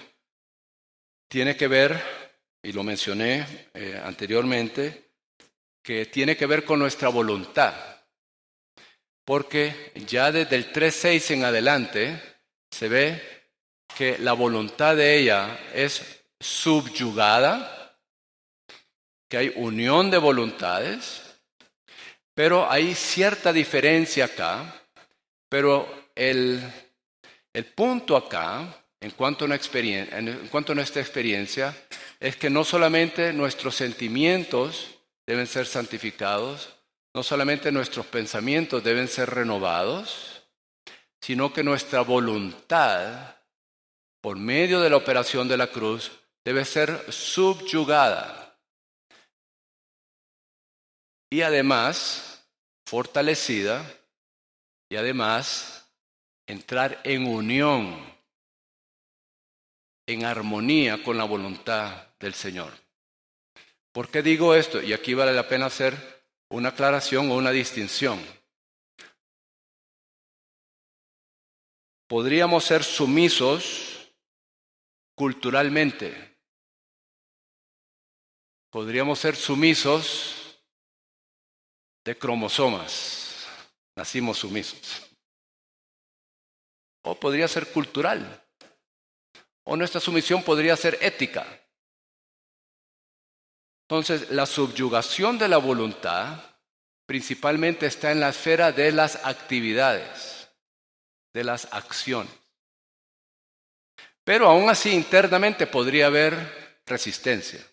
tiene que ver, y lo mencioné anteriormente, que tiene que ver con nuestra voluntad. Porque ya desde el 3:6 en adelante se ve que la voluntad de ella es subyugada, que hay unión de voluntades, pero hay cierta diferencia acá. Pero el punto acá, en cuanto a nuestra experiencia, es que no solamente nuestros sentimientos deben ser santificados, no solamente nuestros pensamientos deben ser renovados, sino que nuestra voluntad, por medio de la operación de la cruz, debe ser subyugada y además fortalecida y además entrar en unión, en armonía con la voluntad del Señor. ¿Por qué digo esto? Y aquí vale la pena hacer una aclaración o una distinción. Podríamos ser sumisos culturalmente. Podríamos ser sumisos de cromosomas. Nacimos sumisos. O podría ser cultural. O nuestra sumisión podría ser ética. Entonces, la subyugación de la voluntad principalmente está en la esfera de las actividades, de las acciones. Pero aún así, internamente podría haber resistencia.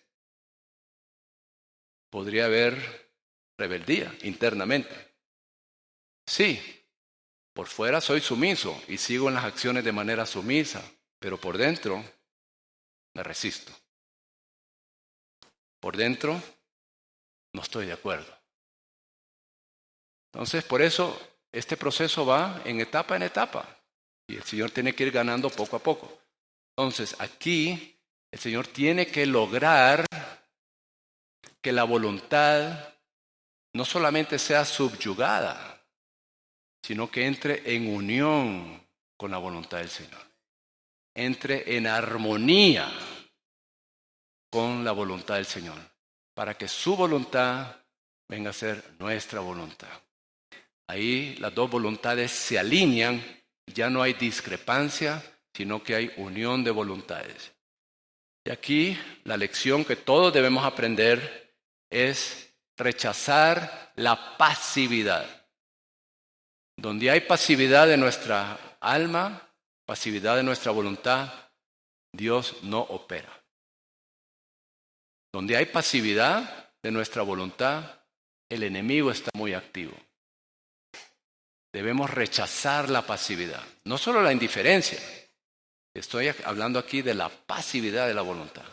Podría haber rebeldía internamente. Sí, por fuera soy sumiso y sigo en las acciones de manera sumisa, pero por dentro me resisto. Por dentro no estoy de acuerdo. Entonces, por eso este proceso va en etapa y el Señor tiene que ir ganando poco a poco. Entonces, aquí el Señor tiene que lograr que la voluntad no solamente sea subyugada, sino que entre en unión con la voluntad del Señor. Entre en armonía con la voluntad del Señor, para que su voluntad venga a ser nuestra voluntad. Ahí las dos voluntades se alinean, ya no hay discrepancia, sino que hay unión de voluntades. Y aquí la lección que todos debemos aprender es rechazar la pasividad. Donde hay pasividad de nuestra alma, pasividad de nuestra voluntad, Dios no opera. Donde hay pasividad de nuestra voluntad, el enemigo está muy activo. Debemos rechazar la pasividad, no solo la indiferencia. Estoy hablando aquí de la pasividad de la voluntad,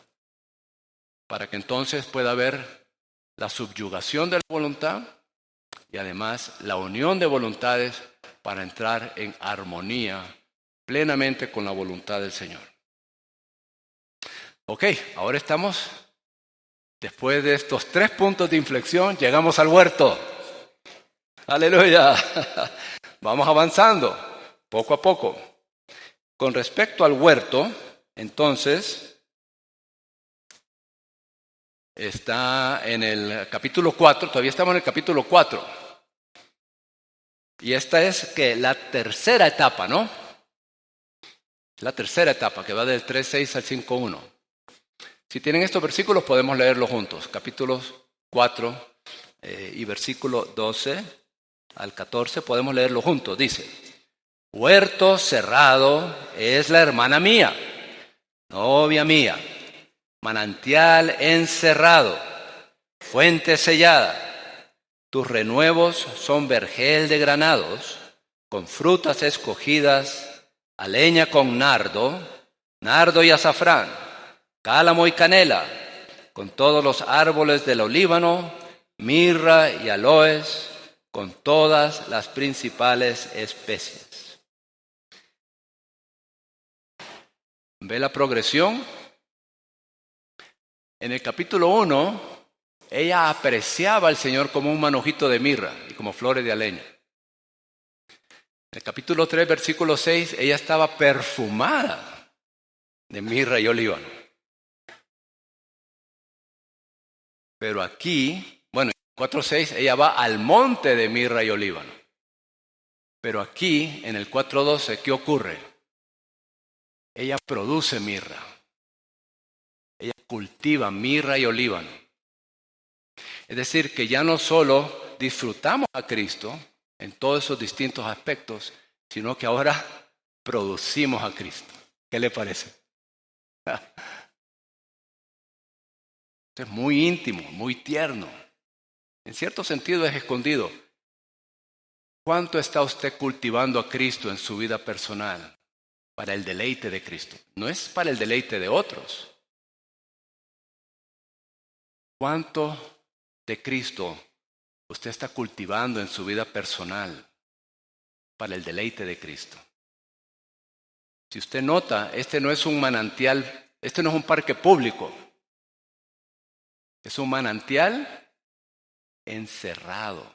para que entonces pueda haber la subyugación de la voluntad y además la unión de voluntades para entrar en armonía plenamente con la voluntad del Señor. Ok, ahora estamos, después de estos 3 puntos de inflexión, llegamos al huerto. Aleluya. Vamos avanzando, poco a poco. Con respecto al huerto, entonces, está en el capítulo 4, todavía estamos en el capítulo 4. Y esta es que la tercera etapa, ¿no? La tercera etapa que va del 3.6 al 5.1. Si tienen estos versículos podemos leerlos juntos. Capítulos 4 y versículo 12 al 14 podemos leerlo juntos. Dice: huerto cerrado es la hermana mía, novia mía, manantial encerrado, fuente sellada. Tus renuevos son vergel de granados, con frutas escogidas, a leña con nardo, nardo y azafrán, cálamo y canela, con todos los árboles del olíbano, mirra y aloes, con todas las principales especies. ¿Ve la progresión? En el capítulo 1, ella apreciaba al Señor como un manojito de mirra y como flores de aleña. En el capítulo 3, versículo 6, ella estaba perfumada de mirra y olíbano. Pero aquí, bueno, en 4.6, ella va al monte de mirra y olíbano. Pero aquí, en el 4.12, ¿qué ocurre? Ella produce mirra. Ella cultiva mirra y olíbano. Es decir, que ya no solo disfrutamos a Cristo en todos esos distintos aspectos, sino que ahora producimos a Cristo. ¿Qué le parece? Es muy íntimo, muy tierno. En cierto sentido es escondido. ¿Cuánto está usted cultivando a Cristo en su vida personal? Para el deleite de Cristo. No es para el deleite de otros. ¿Cuánto de Cristo usted está cultivando en su vida personal para el deleite de Cristo? Si usted nota, este no es un manantial, este no es un parque público. Es un manantial encerrado.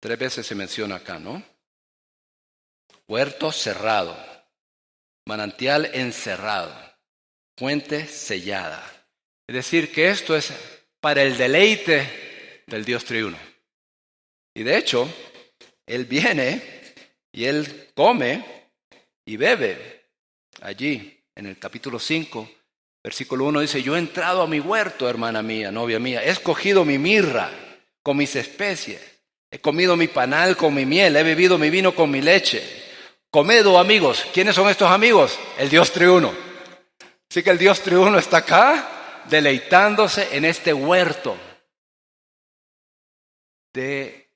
3 veces se menciona acá, ¿no? Huerto cerrado, manantial encerrado, fuente sellada. Es decir, que esto es para el deleite del Dios triuno. Y de hecho, Él viene y Él come y bebe. Allí, en el capítulo 5, versículo 1 dice, yo he entrado a mi huerto, hermana mía, novia mía, he escogido mi mirra con mis especies, he comido mi panal con mi miel, he bebido mi vino con mi leche. Comed, oh amigos. ¿Quiénes son estos amigos? El Dios triuno. Así que el Dios triuno está acá, deleitándose en este huerto de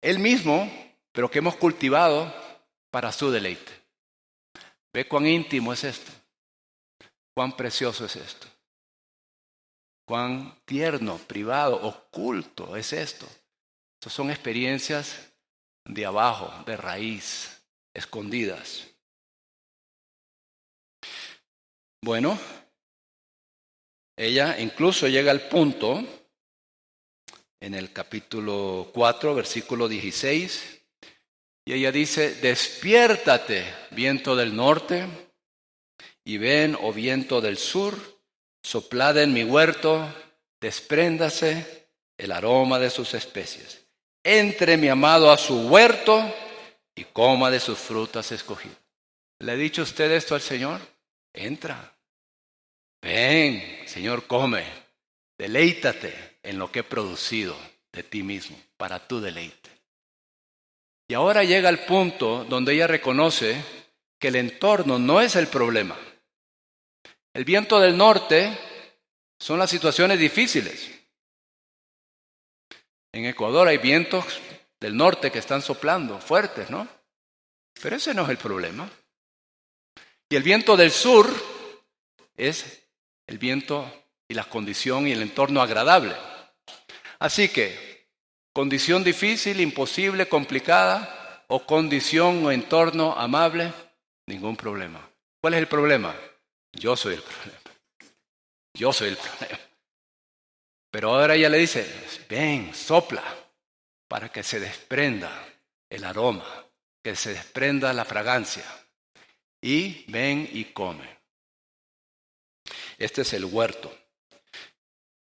Él mismo, pero que hemos cultivado para su deleite. ¿Ve cuán íntimo es esto? ¿Cuán precioso es esto? ¿Cuán tierno, privado, oculto es esto? Estas son experiencias de abajo, de raíz, escondidas. Bueno, ella incluso llega al punto, en el capítulo 4, versículo 16, y ella dice, despiértate, viento del norte, y ven, oh viento del sur, soplad en mi huerto, despréndase el aroma de sus especies. Entre mi amado a su huerto y coma de sus frutas escogidas. ¿Le ha dicho usted esto al Señor? Entra. Ven, Señor, come. Deleítate en lo que he producido de ti mismo, para tu deleite. Y ahora llega el punto donde ella reconoce que el entorno no es el problema. El viento del norte son las situaciones difíciles. En Ecuador hay vientos del norte que están soplando fuertes, ¿no? Pero ese no es el problema. Y el viento del sur es el viento y la condición y el entorno agradable. Así que, condición difícil, imposible, complicada, o condición o entorno amable, ningún problema. ¿Cuál es el problema? Yo soy el problema. Yo soy el problema. Pero ahora ella le dice, ven, sopla, para que se desprenda el aroma, que se desprenda la fragancia. Y ven y come. Este es el huerto.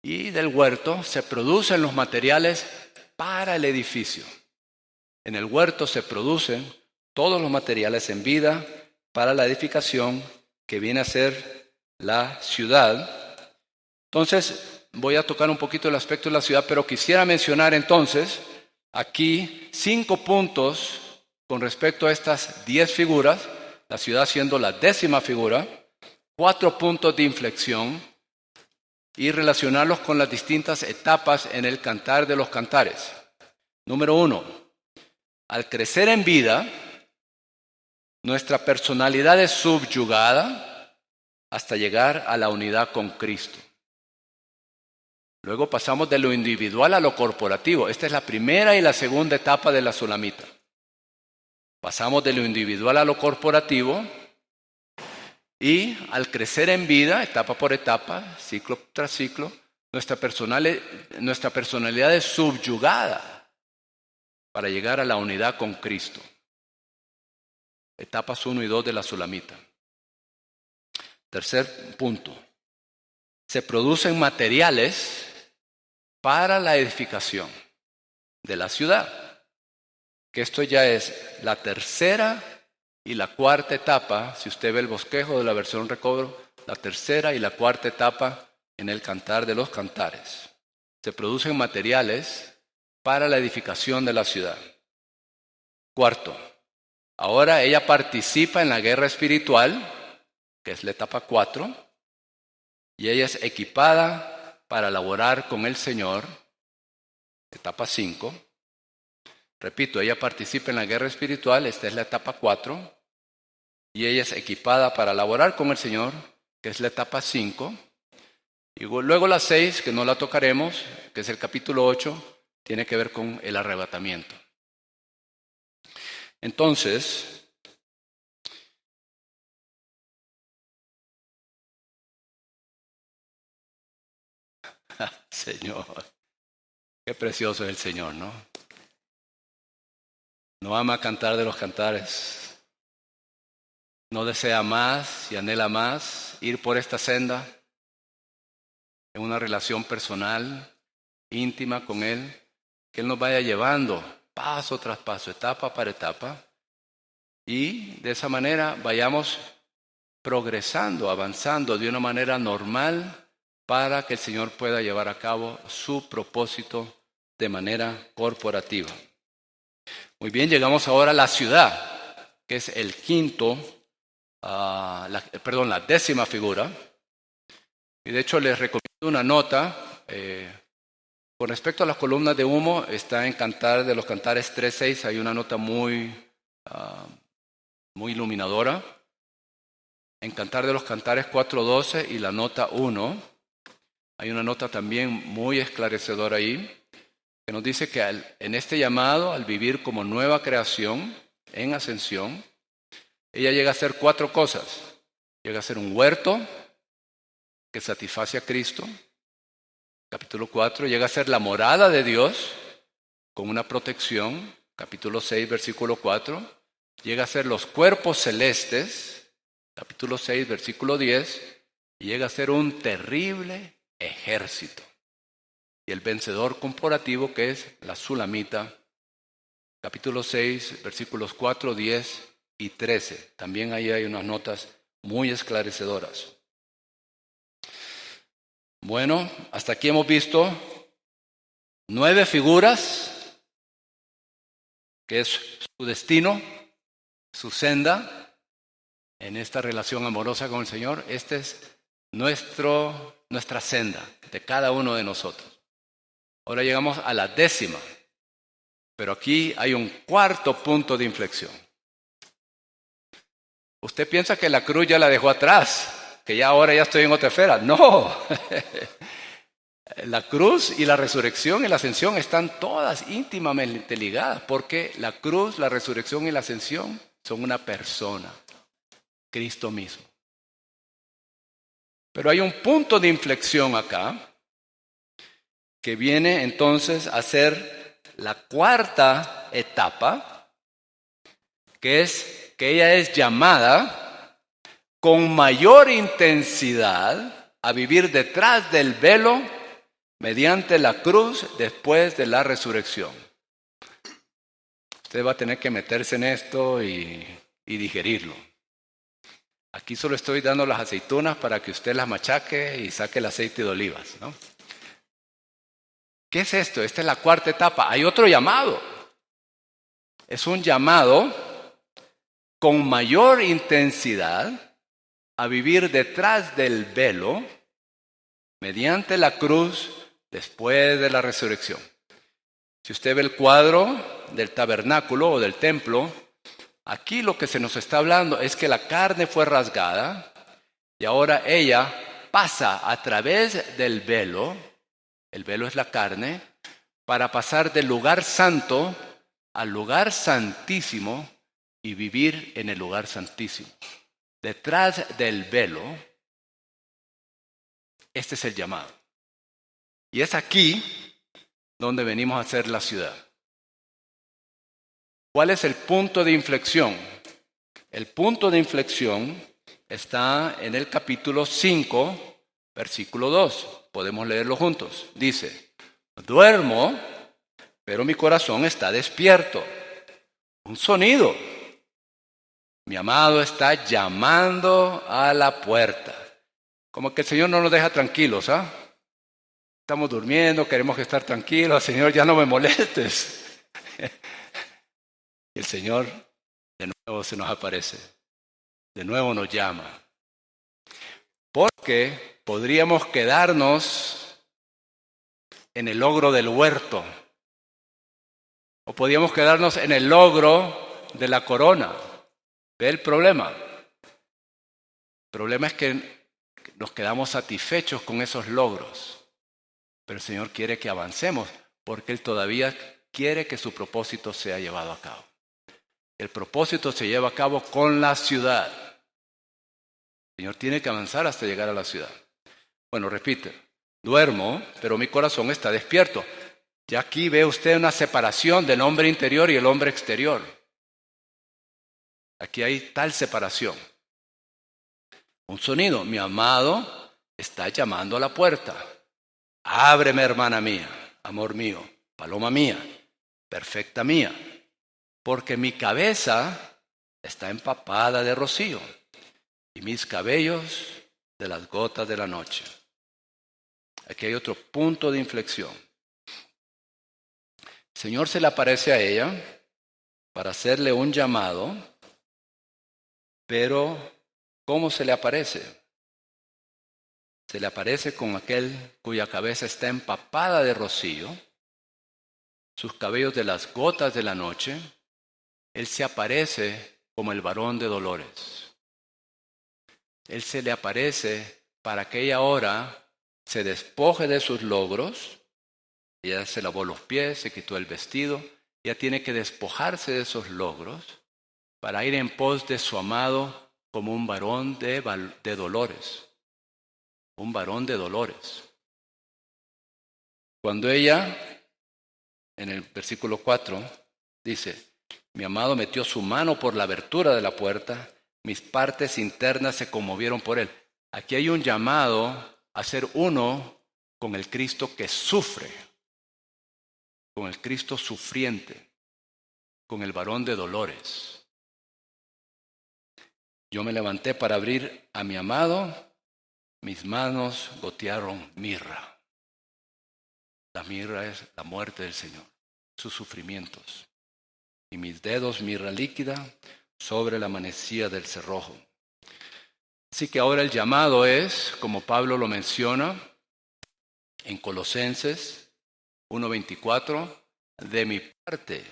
Y del huerto se producen los materiales para el edificio. En el huerto se producen todos los materiales en vida para la edificación que viene a ser la ciudad. Entonces, voy a tocar un poquito el aspecto de la ciudad, pero quisiera mencionar entonces aquí 5 puntos con respecto a estas 10 figuras, la ciudad siendo la 10ª figura, 4 puntos de inflexión y relacionarlos con las distintas etapas en el cantar de los cantares. Número 1, al crecer en vida, nuestra personalidad es subyugada hasta llegar a la unidad con Cristo. Luego pasamos de lo individual a lo corporativo. Esta es la primera y la segunda etapa de la Sulamita. Pasamos de lo individual a lo corporativo y al crecer en vida, etapa por etapa, ciclo tras ciclo, nuestra personalidad es subyugada para llegar a la unidad con Cristo. Etapas 1 y 2 de la Sulamita. Tercer punto. Se producen materiales para la edificación de la ciudad. Que esto ya es la tercera y la cuarta etapa. Si usted ve el bosquejo de la versión Recobro, la tercera y la cuarta etapa en el Cantar de los Cantares. Se producen materiales para la edificación de la ciudad. Cuarto, ahora ella participa en la guerra espiritual, que es la etapa 4, y ella es equipada para laborar con el Señor, etapa 5. Repito, ella participa en la guerra espiritual, esta es la etapa 4, y ella es equipada para laborar con el Señor, que es la etapa 5. Y luego la 6, que no la tocaremos, que es el capítulo 8, tiene que ver con el arrebatamiento. Entonces, Señor, qué precioso es el Señor, ¿no? No ama cantar de los cantares, no desea más y anhela más ir por esta senda en una relación personal, íntima con Él, que Él nos vaya llevando paso tras paso, etapa para etapa, y de esa manera vayamos progresando, avanzando de una manera normal para que el Señor pueda llevar a cabo su propósito de manera corporativa. Muy bien, llegamos ahora a la ciudad, que es el quinto, la 10ª figura. Y de hecho les recomiendo una nota. Con respecto a las columnas de humo, está en Cantar de los Cantares 3.6, hay una nota muy iluminadora. En Cantar de los Cantares 4.12 y la nota 1, hay una nota también muy esclarecedora ahí, que nos dice que en este llamado, al vivir como nueva creación, en ascensión, ella llega a hacer 4 cosas. Llega a ser un huerto que satisface a Cristo. Capítulo 4, llega a ser la morada de Dios con una protección. Capítulo 6, versículo 4. Llega a ser los cuerpos celestes. Capítulo 6, versículo 10. Y llega a ser un terrible ejército. Y el vencedor corporativo, que es la Sulamita. Capítulo 6, versículos 4, 10 y 13. También ahí hay unas notas muy esclarecedoras. Bueno, hasta aquí hemos visto 9 figuras, que es su destino, su senda en esta relación amorosa con el Señor. Esta es nuestra senda de cada uno de nosotros. Ahora llegamos a la 10ª, pero aquí hay un 4º punto de inflexión. Usted piensa que la cruz ya la dejó atrás, que ya ahora ya estoy en otra esfera. No. La cruz y la resurrección y la ascensión están todas íntimamente ligadas, porque la cruz, la resurrección y la ascensión son una persona, Cristo mismo. Pero hay un punto de inflexión acá, que viene entonces a ser la 4ª etapa, que es que ella es llamada con mayor intensidad a vivir detrás del velo mediante la cruz después de la resurrección. Usted va a tener que meterse en esto y digerirlo. Aquí solo estoy dando las aceitunas para que usted las machaque y saque el aceite de olivas, ¿no? ¿Qué es esto? Esta es la 4ª etapa. Hay otro llamado. Es un llamado con mayor intensidad a vivir detrás del velo mediante la cruz después de la resurrección. Si usted ve el cuadro del tabernáculo o del templo, aquí lo que se nos está hablando es que la carne fue rasgada y ahora ella pasa a través del velo, el velo es la carne, para pasar del lugar santo al lugar santísimo y vivir en el lugar santísimo. Detrás del velo, este es el llamado. Y es aquí donde venimos a hacer la ciudad. ¿Cuál es el punto de inflexión? El punto de inflexión está en el capítulo 5, versículo 2. Podemos leerlo juntos. Dice, duermo, pero mi corazón está despierto. Un sonido. Mi amado está llamando a la puerta. Como que el Señor no nos deja tranquilos, ¿ah? Estamos durmiendo, queremos estar tranquilos. Señor, ya no me molestes. Y el Señor de nuevo se nos aparece. De nuevo nos llama. Porque podríamos quedarnos en el logro del huerto, o podríamos quedarnos en el logro de la corona. ¿Ve el problema? El problema es que nos quedamos satisfechos con esos logros, pero el Señor quiere que avancemos, porque Él todavía quiere que su propósito sea llevado a cabo. El propósito se lleva a cabo con la ciudad. El Señor tiene que avanzar hasta llegar a la ciudad. Bueno, repite, duermo, pero mi corazón está despierto. Ya aquí ve usted una separación del hombre interior y el hombre exterior. Aquí hay tal separación. Un sonido, mi amado está llamando a la puerta. Ábreme, hermana mía, amor mío, paloma mía, perfecta mía, porque mi cabeza está empapada de rocío y mis cabellos de las gotas de la noche. Aquí hay otro punto de inflexión. El Señor se le aparece a ella para hacerle un llamado, pero ¿cómo se le aparece? Se le aparece con aquel cuya cabeza está empapada de rocío, sus cabellos de las gotas de la noche. Él se aparece como el varón de dolores. Él se le aparece para que ella ahora se despoje de sus logros. Ella se lavó los pies, se quitó el vestido. Ella tiene que despojarse de esos logros para ir en pos de su amado como un varón de dolores. Un varón de dolores. Cuando ella, en el versículo 4, dice, mi amado metió su mano por la abertura de la puerta, mis partes internas se conmovieron por él. Aquí hay un llamado a ser uno con el Cristo que sufre, con el Cristo sufriente, con el varón de dolores. Yo me levanté para abrir a mi amado, mis manos gotearon mirra. La mirra es la muerte del Señor, sus sufrimientos. Y mis dedos mirra líquida sobre la manecilla del cerrojo. Así que ahora el llamado es, como Pablo lo menciona en Colosenses 1:24, de mi parte,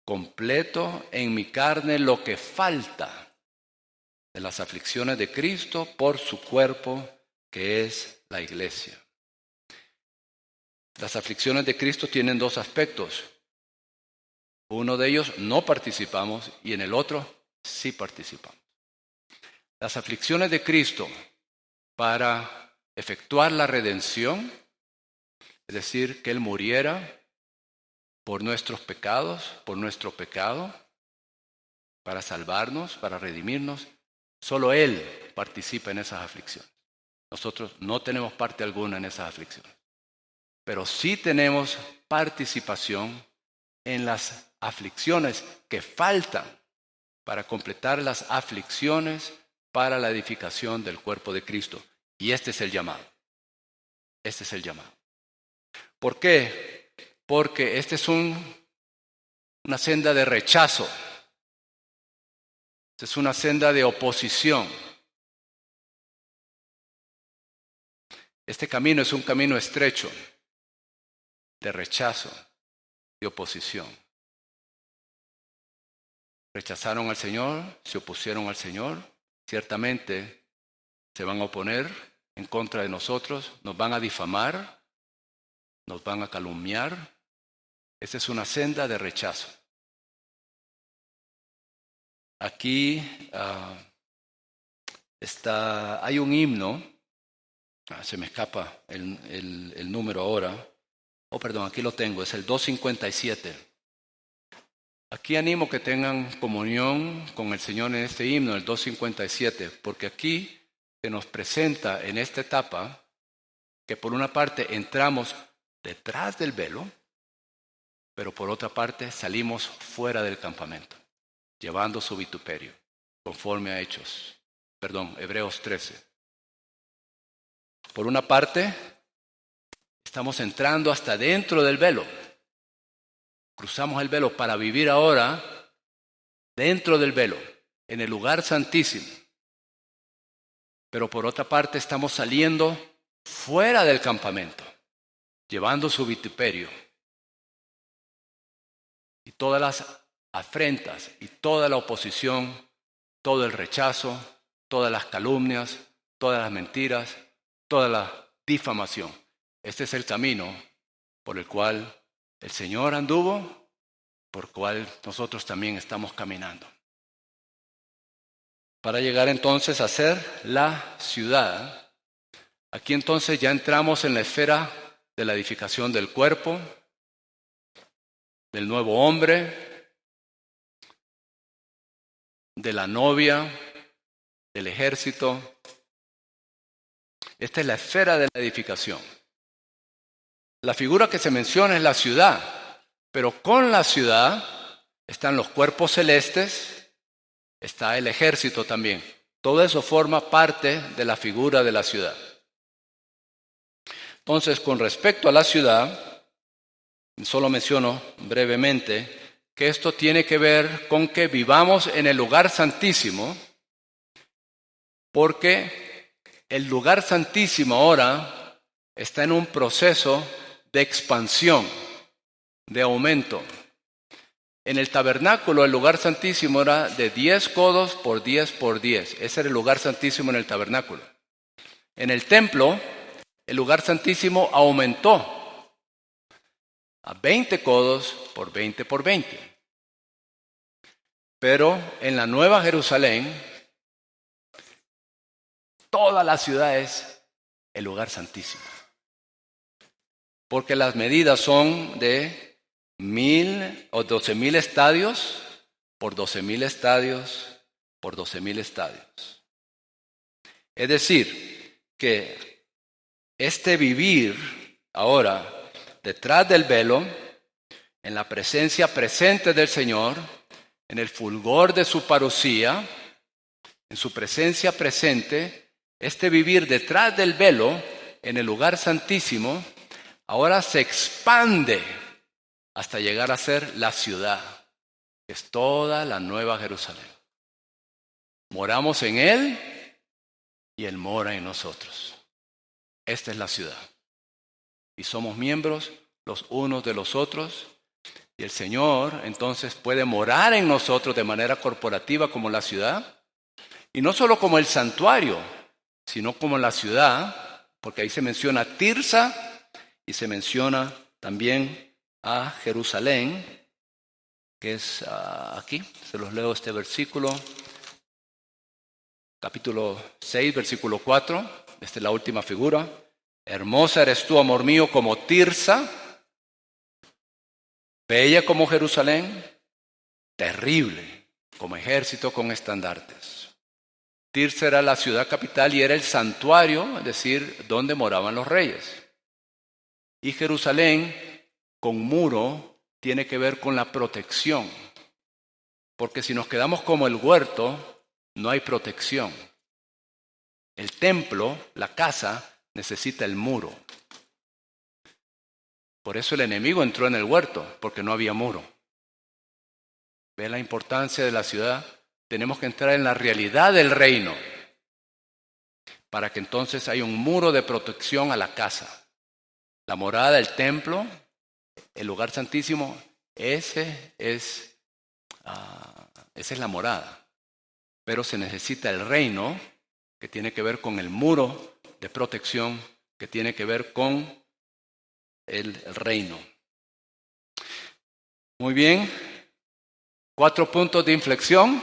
completo en mi carne lo que falta de las aflicciones de Cristo por su cuerpo, que es la iglesia. Las aflicciones de Cristo tienen dos aspectos. Uno de ellos no participamos y en el otro sí participamos. Las aflicciones de Cristo para efectuar la redención, es decir, que Él muriera por nuestros pecados, por nuestro pecado, para salvarnos, para redimirnos, solo Él participa en esas aflicciones. Nosotros no tenemos parte alguna en esas aflicciones, pero sí tenemos participación en las aflicciones que faltan para completar las aflicciones para la edificación del cuerpo de Cristo. Y este es el llamado. Este es el llamado. ¿Por qué? Porque este es una senda de rechazo. Esta es una senda de oposición. Este camino es un camino estrecho de rechazo, de oposición. Rechazaron al Señor, se opusieron al Señor, ciertamente se van a oponer en contra de nosotros, nos van a difamar, nos van a calumniar. Esa es una senda de rechazo. Aquí hay un himno, se me escapa el número ahora. Oh, perdón, aquí lo tengo, es el 257. Aquí animo que tengan comunión con el Señor en este himno, el 257, porque aquí se nos presenta en esta etapa que por una parte entramos detrás del velo, pero por otra parte salimos fuera del campamento, llevando su vituperio, conforme a Hebreos 13. Por una parte, estamos entrando hasta dentro del velo. Cruzamos el velo para vivir ahora dentro del velo, en el lugar santísimo. pero por otra parte estamos saliendo fuera del campamento, llevando su vituperio y todas las afrentas y toda la oposición, todo el rechazo, todas las calumnias, todas las mentiras, toda la difamación. Este es el camino por el cual el Señor anduvo, por el cual nosotros también estamos caminando. Para llegar entonces a ser la ciudad, aquí entonces ya entramos en la esfera de la edificación del cuerpo, del nuevo hombre, de la novia, del ejército. Esta es la esfera de la edificación. La figura que se menciona es la ciudad, pero con la ciudad están los cuerpos celestes, está el ejército también. Todo eso forma parte de la figura de la ciudad. Entonces, con respecto a la ciudad, solo menciono brevemente que esto tiene que ver con que vivamos en el lugar santísimo, porque el lugar santísimo ahora está en un proceso de expansión, de aumento. En el tabernáculo el lugar santísimo era de 10 codos por 10 por 10. Ese era el lugar santísimo en el tabernáculo. En el templo el lugar santísimo aumentó a 20 codos por 20 por 20. Pero en la Nueva Jerusalén, toda la ciudad es el lugar santísimo. Porque las medidas son de 1,000 o 12,000 estadios por 12,000 estadios por 12,000 estadios. Es decir, que este vivir ahora detrás del velo, en la presencia presente del Señor, en el fulgor de su parucía, en su presencia presente, este vivir detrás del velo, en el lugar santísimo, ahora se expande hasta llegar a ser la ciudad, que es toda la Nueva Jerusalén. Moramos en Él y Él mora en nosotros. Esta es la ciudad. Y somos miembros los unos de los otros. Y el Señor entonces puede morar en nosotros de manera corporativa como la ciudad. Y no solo como el santuario, sino como la ciudad, porque ahí se menciona Tirsa y se menciona también a Jerusalén, que es aquí, se los leo este versículo, capítulo 6, versículo 4, esta es la última figura. Hermosa eres tú, amor mío, como Tirsa, bella como Jerusalén, terrible como ejército con estandartes. Tirsa era la ciudad capital y era el santuario, es decir, donde moraban los reyes. Y Jerusalén, con muro, tiene que ver con la protección. Porque si nos quedamos como el huerto, no hay protección. El templo, la casa, necesita el muro. Por eso el enemigo entró en el huerto, porque no había muro. ¿Ve la importancia de la ciudad? Tenemos que entrar en la realidad del reino, para que entonces haya un muro de protección a la casa. La morada, el templo, el lugar santísimo, esa es la morada. Pero se necesita el reino, que tiene que ver con el muro de protección, que tiene que ver con el reino. Muy bien. 4 puntos de inflexión.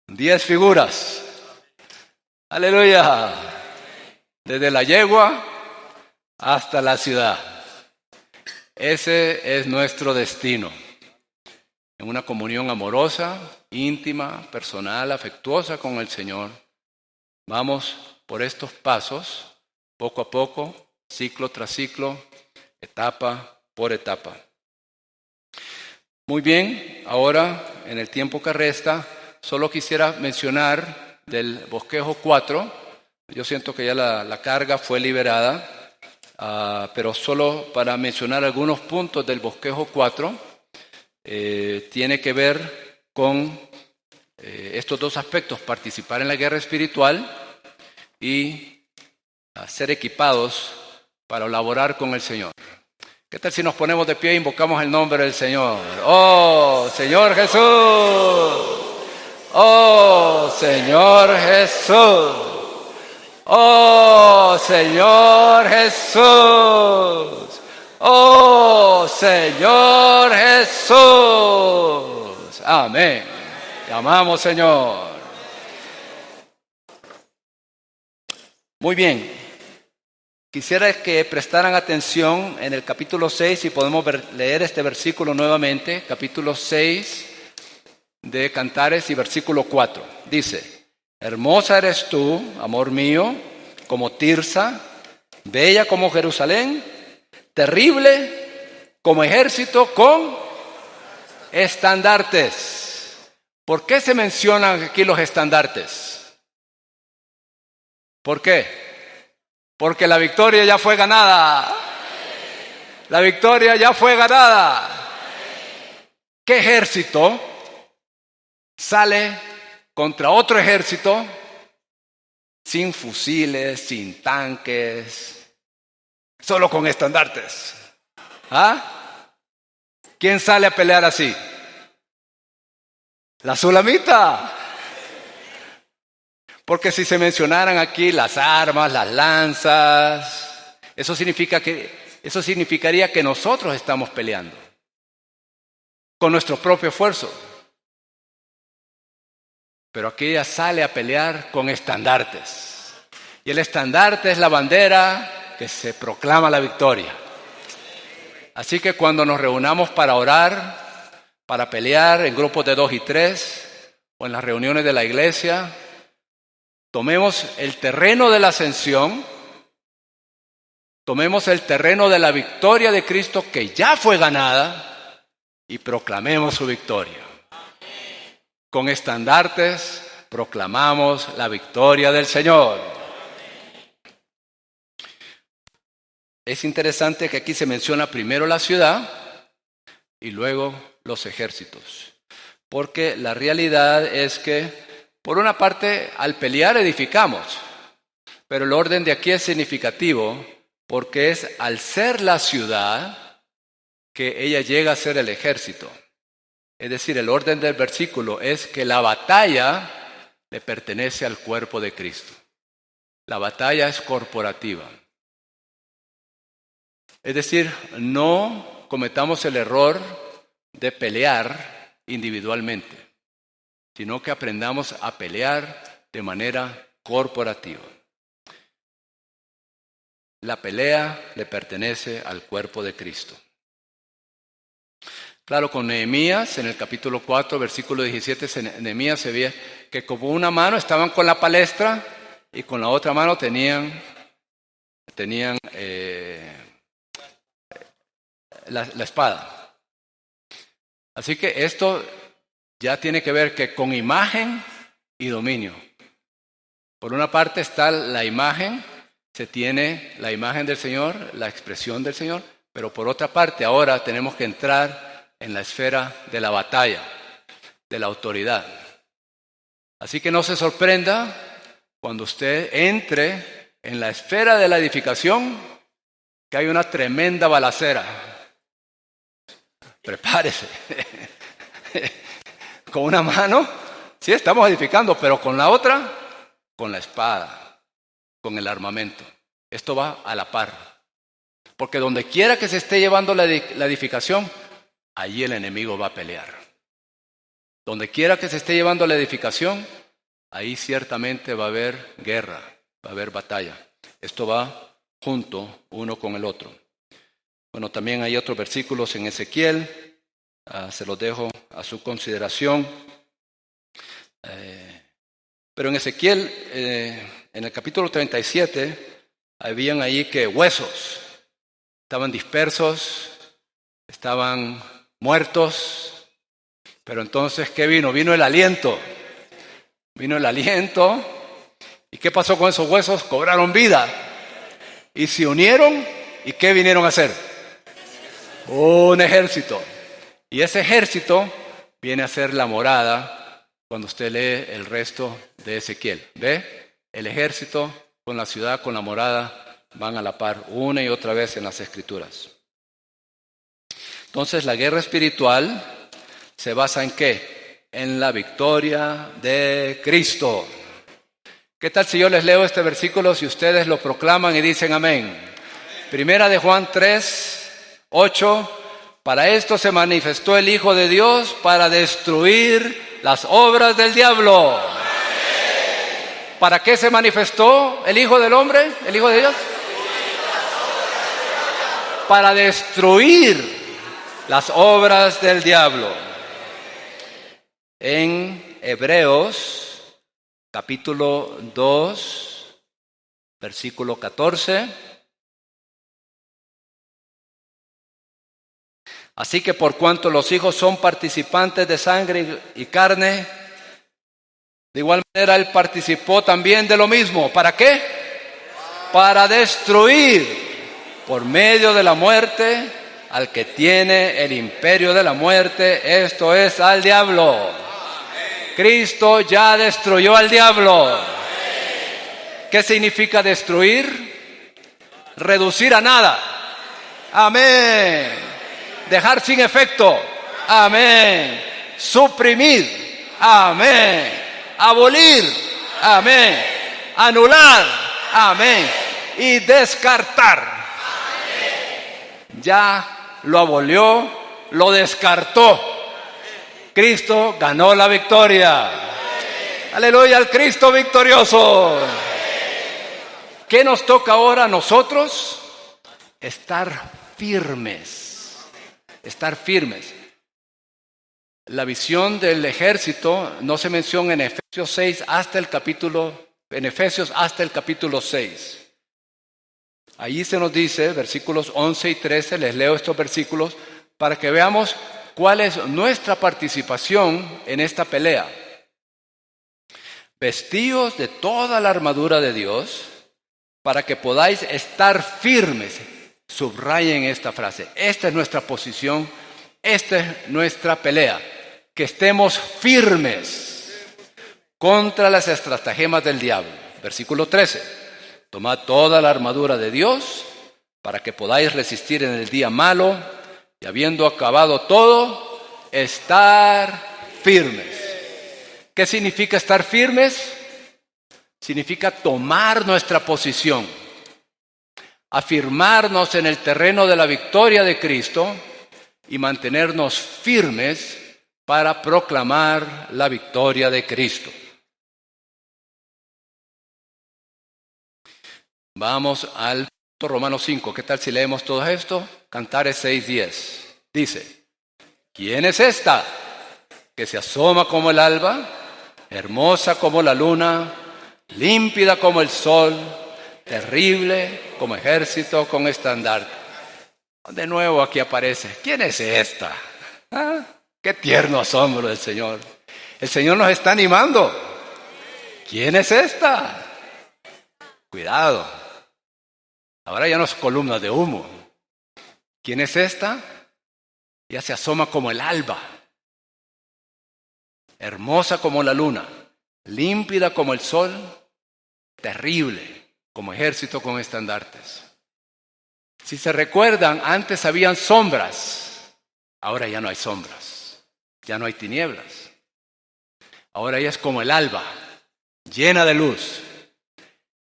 10 figuras. Aleluya. Desde la yegua hasta la ciudad. Ese es nuestro destino. En una comunión amorosa, íntima, personal, afectuosa con el Señor. Vamos por estos pasos, poco a poco, ciclo tras ciclo, etapa por etapa. Muy bien, ahora en el tiempo que resta, solo quisiera mencionar del bosquejo 4. Yo siento que ya la carga fue liberada, pero solo para mencionar algunos puntos del bosquejo 4, tiene que ver con estos dos aspectos: participar en la guerra espiritual y a ser equipados para laborar con el Señor. ¿Qué tal si nos ponemos de pie e invocamos el nombre del Señor? ¡Oh, Señor Jesús! ¡Oh, Señor Jesús! ¡Oh, Señor Jesús! ¡Oh, Señor Jesús! Amén. Te amamos, Señor. Muy bien. Quisiera que prestaran atención en el capítulo 6, si podemos leer este versículo nuevamente, capítulo 6 de Cantares y versículo 4. Dice: hermosa eres tú, amor mío, como Tirsa, bella como Jerusalén, terrible como ejército con estandartes. ¿Por qué se mencionan aquí los estandartes? ¿Por qué? Porque la victoria ya fue ganada. La victoria ya fue ganada. ¿Qué ejército sale contra otro ejército sin fusiles, sin tanques, solo con estandartes? ¿Ah? ¿Quién sale a pelear así? La Sulamita. Porque si se mencionaran aquí las armas, las lanzas, eso significaría que nosotros estamos peleando con nuestro propio esfuerzo. Pero aquí ella sale a pelear con estandartes. Y el estandarte es la bandera que se proclama la victoria. Así que cuando nos reunamos para orar, para pelear en grupos de 2 y 3, o en las reuniones de la iglesia, tomemos el terreno de la ascensión, tomemos el terreno de la victoria de Cristo que ya fue ganada y proclamemos su victoria. Con estandartes proclamamos la victoria del Señor. Es interesante que aquí se menciona primero la ciudad y luego los ejércitos, porque la realidad es que por una parte, al pelear edificamos, pero el orden de aquí es significativo porque es al ser la ciudad que ella llega a ser el ejército. Es decir, el orden del versículo es que la batalla le pertenece al cuerpo de Cristo. La batalla es corporativa. Es decir, no cometamos el error de pelear individualmente, sino que aprendamos a pelear de manera corporativa. La pelea le pertenece al cuerpo de Cristo. Claro, con Nehemías, en el capítulo 4, versículo 17, Nehemías se veía que como una mano estaban con la palestra y con la otra mano tenían la espada. Así que esto ya tiene que ver que con imagen y dominio. Por una parte está la imagen, se tiene la imagen del Señor, la expresión del Señor, pero por otra parte ahora tenemos que entrar en la esfera de la batalla, de la autoridad. Así que no se sorprenda cuando usted entre en la esfera de la edificación, que hay una tremenda balacera. Prepárese. Con una mano, sí estamos edificando, pero con la otra, con la espada, con el armamento. Esto va a la par. Porque donde quiera que se esté llevando la edificación, allí el enemigo va a pelear. Donde quiera que se esté llevando la edificación, ahí ciertamente va a haber guerra, va a haber batalla. Esto va junto uno con el otro. Bueno, también hay otros versículos en Ezequiel. Se los dejo a su consideración. Pero en Ezequiel, en el capítulo 37, habían ahí que huesos estaban dispersos, estaban muertos. Pero entonces, ¿qué vino? Vino el aliento. Vino el aliento. ¿Y qué pasó con esos huesos? Cobraron vida. Y se unieron. ¿Y qué vinieron a hacer? Un ejército. Y ese ejército viene a ser la morada cuando usted lee el resto de Ezequiel. ¿Ve? El ejército con la ciudad, con la morada, van a la par una y otra vez en las Escrituras. Entonces, la guerra espiritual se basa en ¿qué? En la victoria de Cristo. ¿Qué tal si yo les leo este versículo si ustedes lo proclaman y dicen amén? Primera de Juan 3:8. Para esto se manifestó el Hijo de Dios, para destruir las obras del diablo. ¿Para qué se manifestó el Hijo del Hombre, el Hijo de Dios? Para destruir las obras del diablo. En Hebreos, capítulo 2, versículo 14. Así que por cuanto los hijos son participantes de sangre y carne, de igual manera él participó también de lo mismo. ¿Para qué? Para destruir por medio de la muerte al que tiene el imperio de la muerte, esto es, al diablo. Cristo ya destruyó al diablo. ¿Qué significa destruir? Reducir a nada. Amén. Dejar sin efecto. Amén. Suprimir. Amén. Abolir. Amén. Anular. Amén. Y descartar. Ya lo abolió, lo descartó. Cristo ganó la victoria. Aleluya al Cristo victorioso. ¿Qué nos toca ahora a nosotros? Estar firmes. Estar firmes. La visión del ejército no se menciona en Efesios 6 hasta el capítulo 6. Allí se nos dice, versículos 11 y 13, les leo estos versículos para que veamos cuál es nuestra participación en esta pelea. Vestíos de toda la armadura de Dios para que podáis estar firmes. Subrayen esta frase. Esta es nuestra posición, esta es nuestra pelea. Que estemos firmes contra las estratagemas del diablo. Versículo 13. Tomad toda la armadura de Dios para que podáis resistir en el día malo y habiendo acabado todo, estar firmes. ¿Qué significa estar firmes? Significa tomar nuestra posición. Afirmarnos en el terreno de la victoria de Cristo y mantenernos firmes para proclamar la victoria de Cristo. Vamos al Romanos 5. ¿Qué tal si leemos todo esto? Cantares 6:10. Dice, ¿quién es esta que se asoma como el alba, hermosa como la luna, límpida como el sol, terrible como ejército con estandarte? De nuevo aquí aparece, ¿quién es esta? ¿Ah? Qué tierno asombro del Señor. El Señor nos está animando. ¿Quién es esta? Cuidado. Ahora ya no es columnas de humo. ¿Quién es esta? Ella se asoma como el alba, hermosa como la luna, límpida como el sol, terrible como ejército con estandartes. Si se recuerdan, antes habían sombras, ahora ya no hay sombras, ya no hay tinieblas. Ahora ella es como el alba, llena de luz.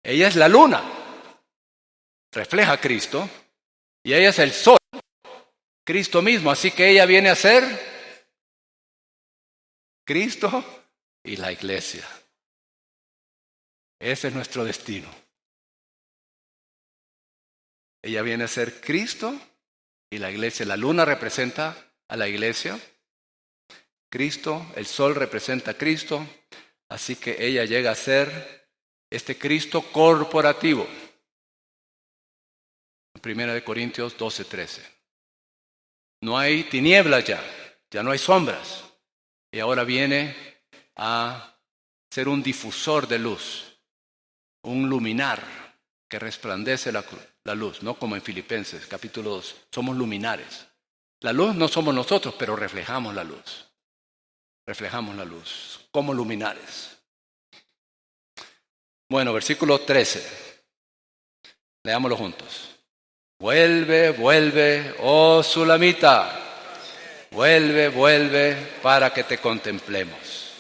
Ella es la luna, refleja a Cristo, y ella es el sol, Cristo mismo. Así que ella viene a ser Cristo y la iglesia. Ese es nuestro destino. Ella viene a ser Cristo y la iglesia. La luna representa a la iglesia. Cristo, el sol representa a Cristo. Así que ella llega a ser este Cristo corporativo. 1 Corintios 12:13. No hay tinieblas ya no hay sombras. Y ahora viene a ser un difusor de luz, un luminar que resplandece la luz, no como en Filipenses capítulo 2, somos luminares. La luz no somos nosotros, pero reflejamos la luz. Reflejamos la luz como luminares. Bueno, versículo 13. Leámoslo juntos. Vuelve, vuelve, oh Sulamita. Vuelve, vuelve para que te contemplemos.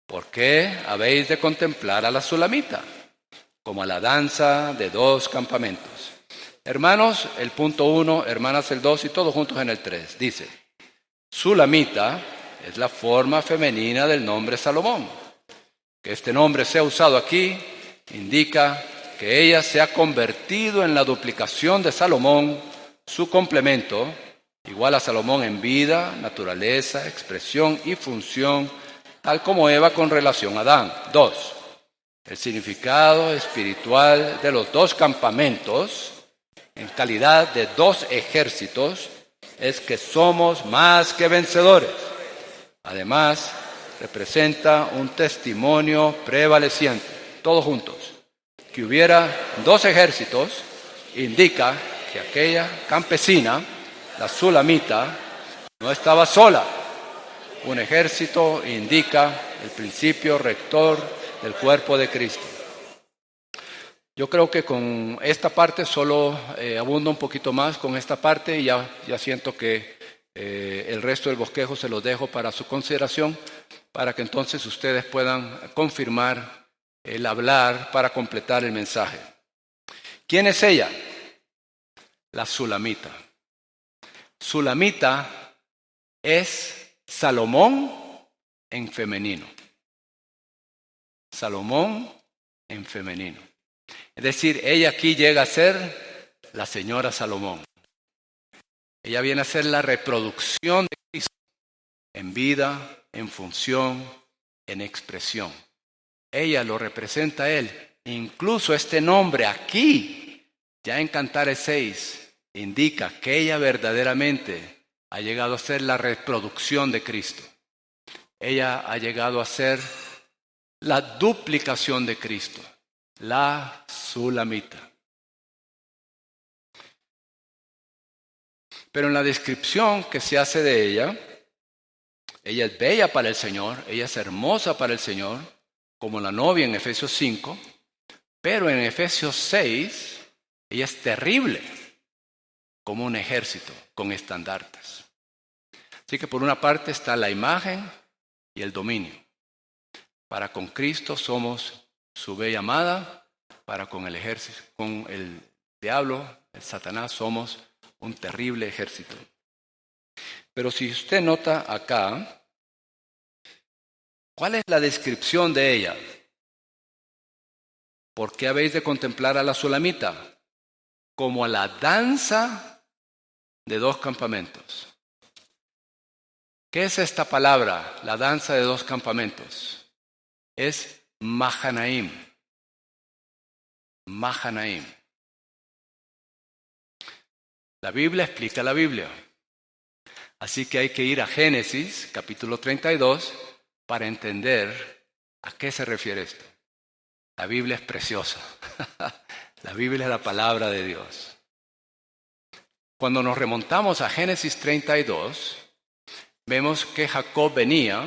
¿Por qué habéis de contemplar a la Sulamita? Como a la danza de dos campamentos. Hermanos, el punto 1, hermanas el 2 y todos juntos en el 3. Dice, Sulamita es la forma femenina del nombre Salomón. Que este nombre sea usado aquí indica que ella se ha convertido en la duplicación de Salomón, su complemento, igual a Salomón en vida, naturaleza, expresión y función, tal como Eva con relación a Adán. 2. El significado espiritual de los dos campamentos, en calidad de dos ejércitos, es que somos más que vencedores. Además, representa un testimonio prevaleciente. Todos juntos. Que hubiera dos ejércitos indica que aquella campesina, la Sulamita, no estaba sola. Un ejército indica el principio rector del cuerpo de Cristo. Yo creo que con esta parte solo abundo un poquito más con esta parte y ya siento que el resto del bosquejo se los dejo para su consideración, para que entonces ustedes puedan confirmar el hablar para completar el mensaje. ¿Quién es ella? La Sulamita. Sulamita es Salomón en femenino. Salomón en femenino. Es decir, ella aquí llega a ser la señora Salomón. Ella viene a ser la reproducción de Cristo en vida, en función, en expresión. Ella lo representa a él. Incluso este nombre aquí, ya en Cantares 6, indica que ella verdaderamente ha llegado a ser la reproducción de Cristo. Ella ha llegado a ser la duplicación de Cristo, la Sulamita. Pero en la descripción que se hace de ella es bella para el Señor, ella es hermosa para el Señor, como la novia en Efesios 5, pero en Efesios 6, ella es terrible, como un ejército con estandartes. Así que por una parte está la imagen y el dominio. Para con Cristo somos su bella amada, para con el ejército, con el diablo, el Satanás, somos un terrible ejército. Pero si usted nota acá, ¿cuál es la descripción de ella? ¿Por qué habéis de contemplar a la Sulamita? Como a la danza de dos campamentos. ¿Qué es esta palabra, la danza de dos campamentos? Es Mahanaim. Mahanaim. La Biblia explica la Biblia. Así que hay que ir a Génesis, capítulo 32, para entender a qué se refiere esto. La Biblia es preciosa. La Biblia es la palabra de Dios. Cuando nos remontamos a Génesis 32, vemos que Jacob venía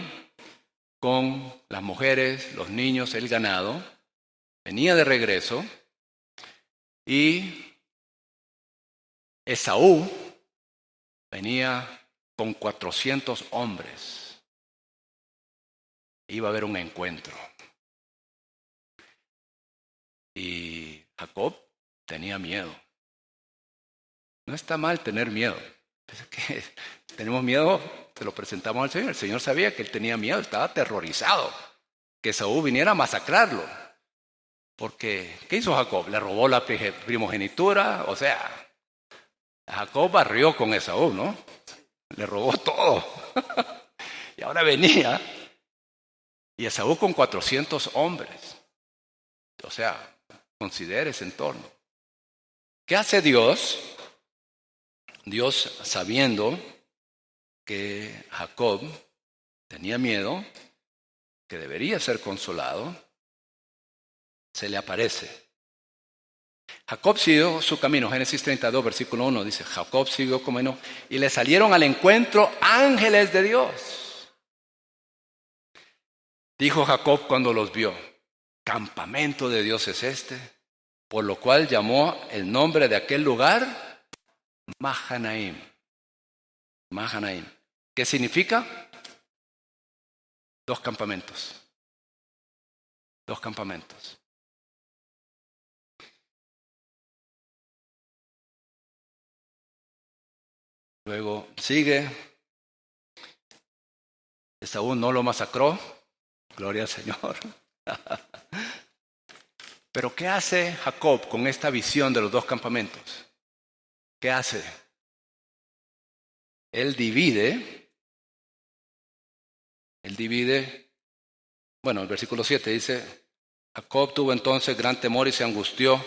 con las mujeres, los niños, el ganado, venía de regreso y Esaú venía con 400 hombres. Iba a haber un encuentro. Y Jacob tenía miedo. No está mal tener miedo. Es que tenemos miedo, se lo presentamos al Señor. El Señor sabía que él tenía miedo, estaba aterrorizado. Que Esaú viniera a masacrarlo. Porque, ¿qué hizo Jacob? Le robó la primogenitura. O sea, Jacob barrió con Esaú, ¿no? Le robó todo. Y ahora venía. Y Esaú con 400 hombres. O sea, considere ese entorno. ¿Qué hace Dios? Dios, sabiendo que Jacob tenía miedo, que debería ser consolado, se le aparece. Jacob siguió su camino. Génesis 32, versículo 1 dice, Jacob siguió camino y le salieron al encuentro ángeles de Dios. Dijo Jacob cuando los vio, campamento de Dios es este, por lo cual llamó el nombre de aquel lugar Mahanaim. Mahanaim. ¿Qué significa? 2 campamentos. 2 campamentos. Luego sigue. Esaú no lo masacró. Gloria al Señor. Pero ¿qué hace Jacob con esta visión de los 2 campamentos? ¿Qué hace? Él divide, bueno, el versículo 7 dice, Jacob tuvo entonces gran temor y se angustió.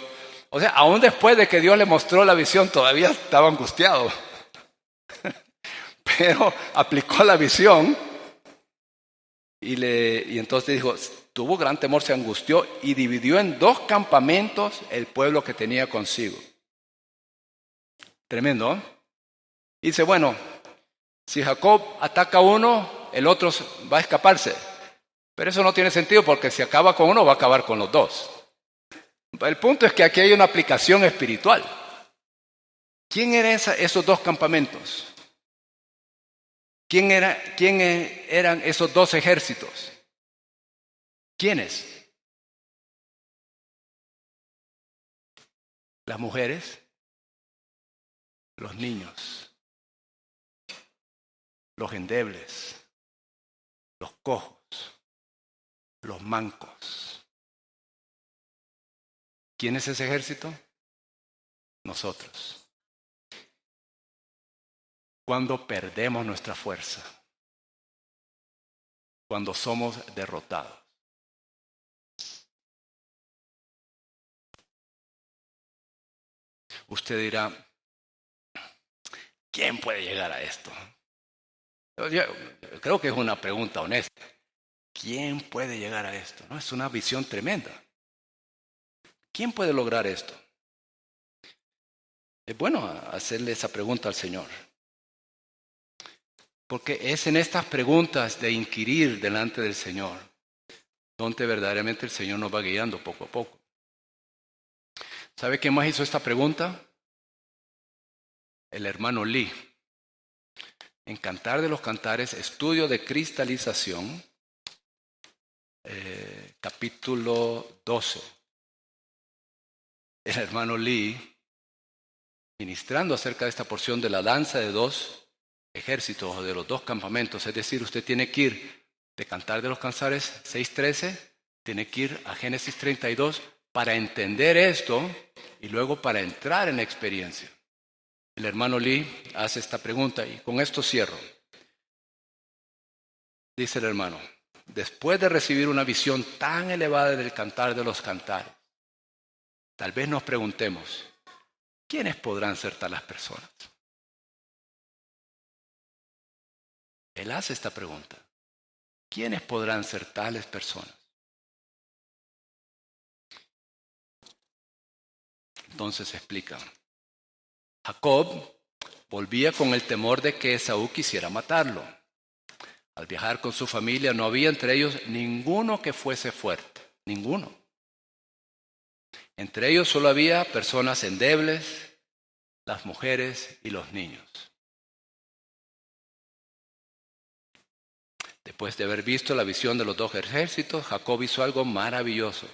O sea, aún después de que Dios le mostró la visión, todavía estaba angustiado. Pero aplicó la visión y entonces dijo, tuvo gran temor, se angustió y dividió en 2 campamentos el pueblo que tenía consigo. Tremendo, ¿eh? Dice, bueno, si Jacob ataca a uno, el otro va a escaparse. Pero eso no tiene sentido porque si acaba con uno, va a acabar con los 2. El punto es que aquí hay una aplicación espiritual. ¿Quién eran esos 2 campamentos? ¿Quién eran esos 2 ejércitos? ¿Quiénes? Las mujeres, los niños, los endebles, los cojos, los mancos. ¿Quién es ese ejército? Nosotros. Cuando perdemos nuestra fuerza, cuando somos derrotados. Usted dirá, ¿quién puede llegar a esto? Yo creo que es una pregunta honesta. ¿Quién puede llegar a esto? No, es una visión tremenda. ¿Quién puede lograr esto? Es bueno hacerle esa pregunta al Señor. Porque es en estas preguntas de inquirir delante del Señor donde verdaderamente el Señor nos va guiando poco a poco. ¿Sabe quién más hizo esta pregunta? El hermano Lee. En Cantar de los Cantares, estudio de cristalización, capítulo 12. El hermano Lee, ministrando acerca de esta porción de la danza de 2 ejércitos o de los 2 campamentos, es decir, usted tiene que ir de Cantar de los Cantares 6:13, tiene que ir a Génesis 32 para entender esto y luego para entrar en la experiencia. El hermano Lee hace esta pregunta y con esto cierro. Dice el hermano, después de recibir una visión tan elevada del Cantar de los Cantares, tal vez nos preguntemos, ¿quiénes podrán ser tales personas? Él hace esta pregunta. ¿Quiénes podrán ser tales personas? Entonces explica. Jacob volvía con el temor de que Esaú quisiera matarlo. Al viajar con su familia no había entre ellos ninguno que fuese fuerte. Ninguno. Entre ellos solo había personas endebles, las mujeres y los niños. Después de haber visto la visión de los 2 ejércitos, Jacob hizo algo maravilloso,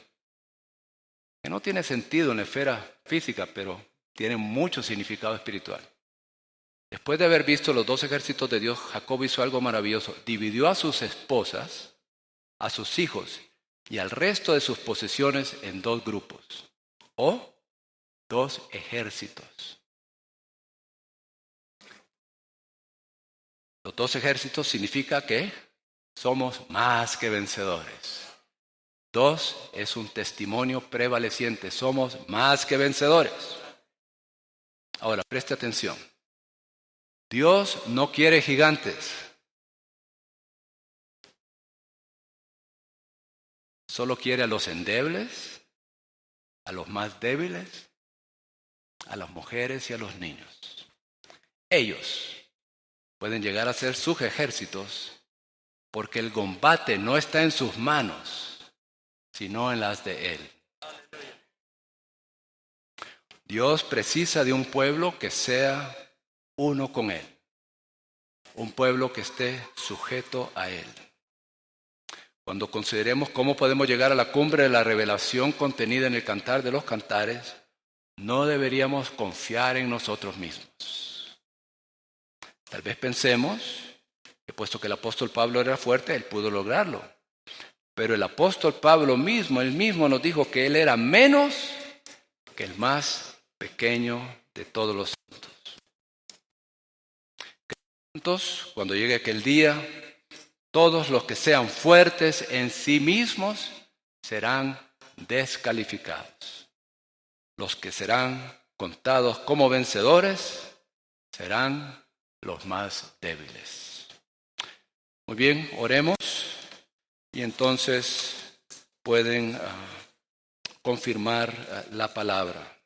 que no tiene sentido en la esfera física, pero tiene mucho significado espiritual. Después de haber visto los 2 ejércitos de Dios, Jacob hizo algo maravilloso. Dividió a sus esposas, a sus hijos y al resto de sus posesiones en 2 grupos, o 2 ejércitos. Los 2 ejércitos significa que somos más que vencedores. 2 es un testimonio prevaleciente. Somos más que vencedores. Ahora, preste atención. Dios no quiere gigantes. Solo quiere a los endebles, a los más débiles, a las mujeres y a los niños. Ellos pueden llegar a ser sus ejércitos porque el combate no está en sus manos, sino en las de Él. Dios precisa de un pueblo que sea uno con Él, un pueblo que esté sujeto a Él. Cuando consideremos cómo podemos llegar a la cumbre de la revelación contenida en el Cantar de los Cantares, no deberíamos confiar en nosotros mismos. Tal vez pensemos que puesto que el apóstol Pablo era fuerte, él pudo lograrlo. Pero el apóstol Pablo mismo, él mismo nos dijo que él era menos que el más pequeño de todos los santos. Cuando llegue aquel día, todos los que sean fuertes en sí mismos serán descalificados. Los que serán contados como vencedores serán los más débiles. Muy bien, oremos y entonces pueden confirmar la palabra.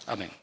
Amén.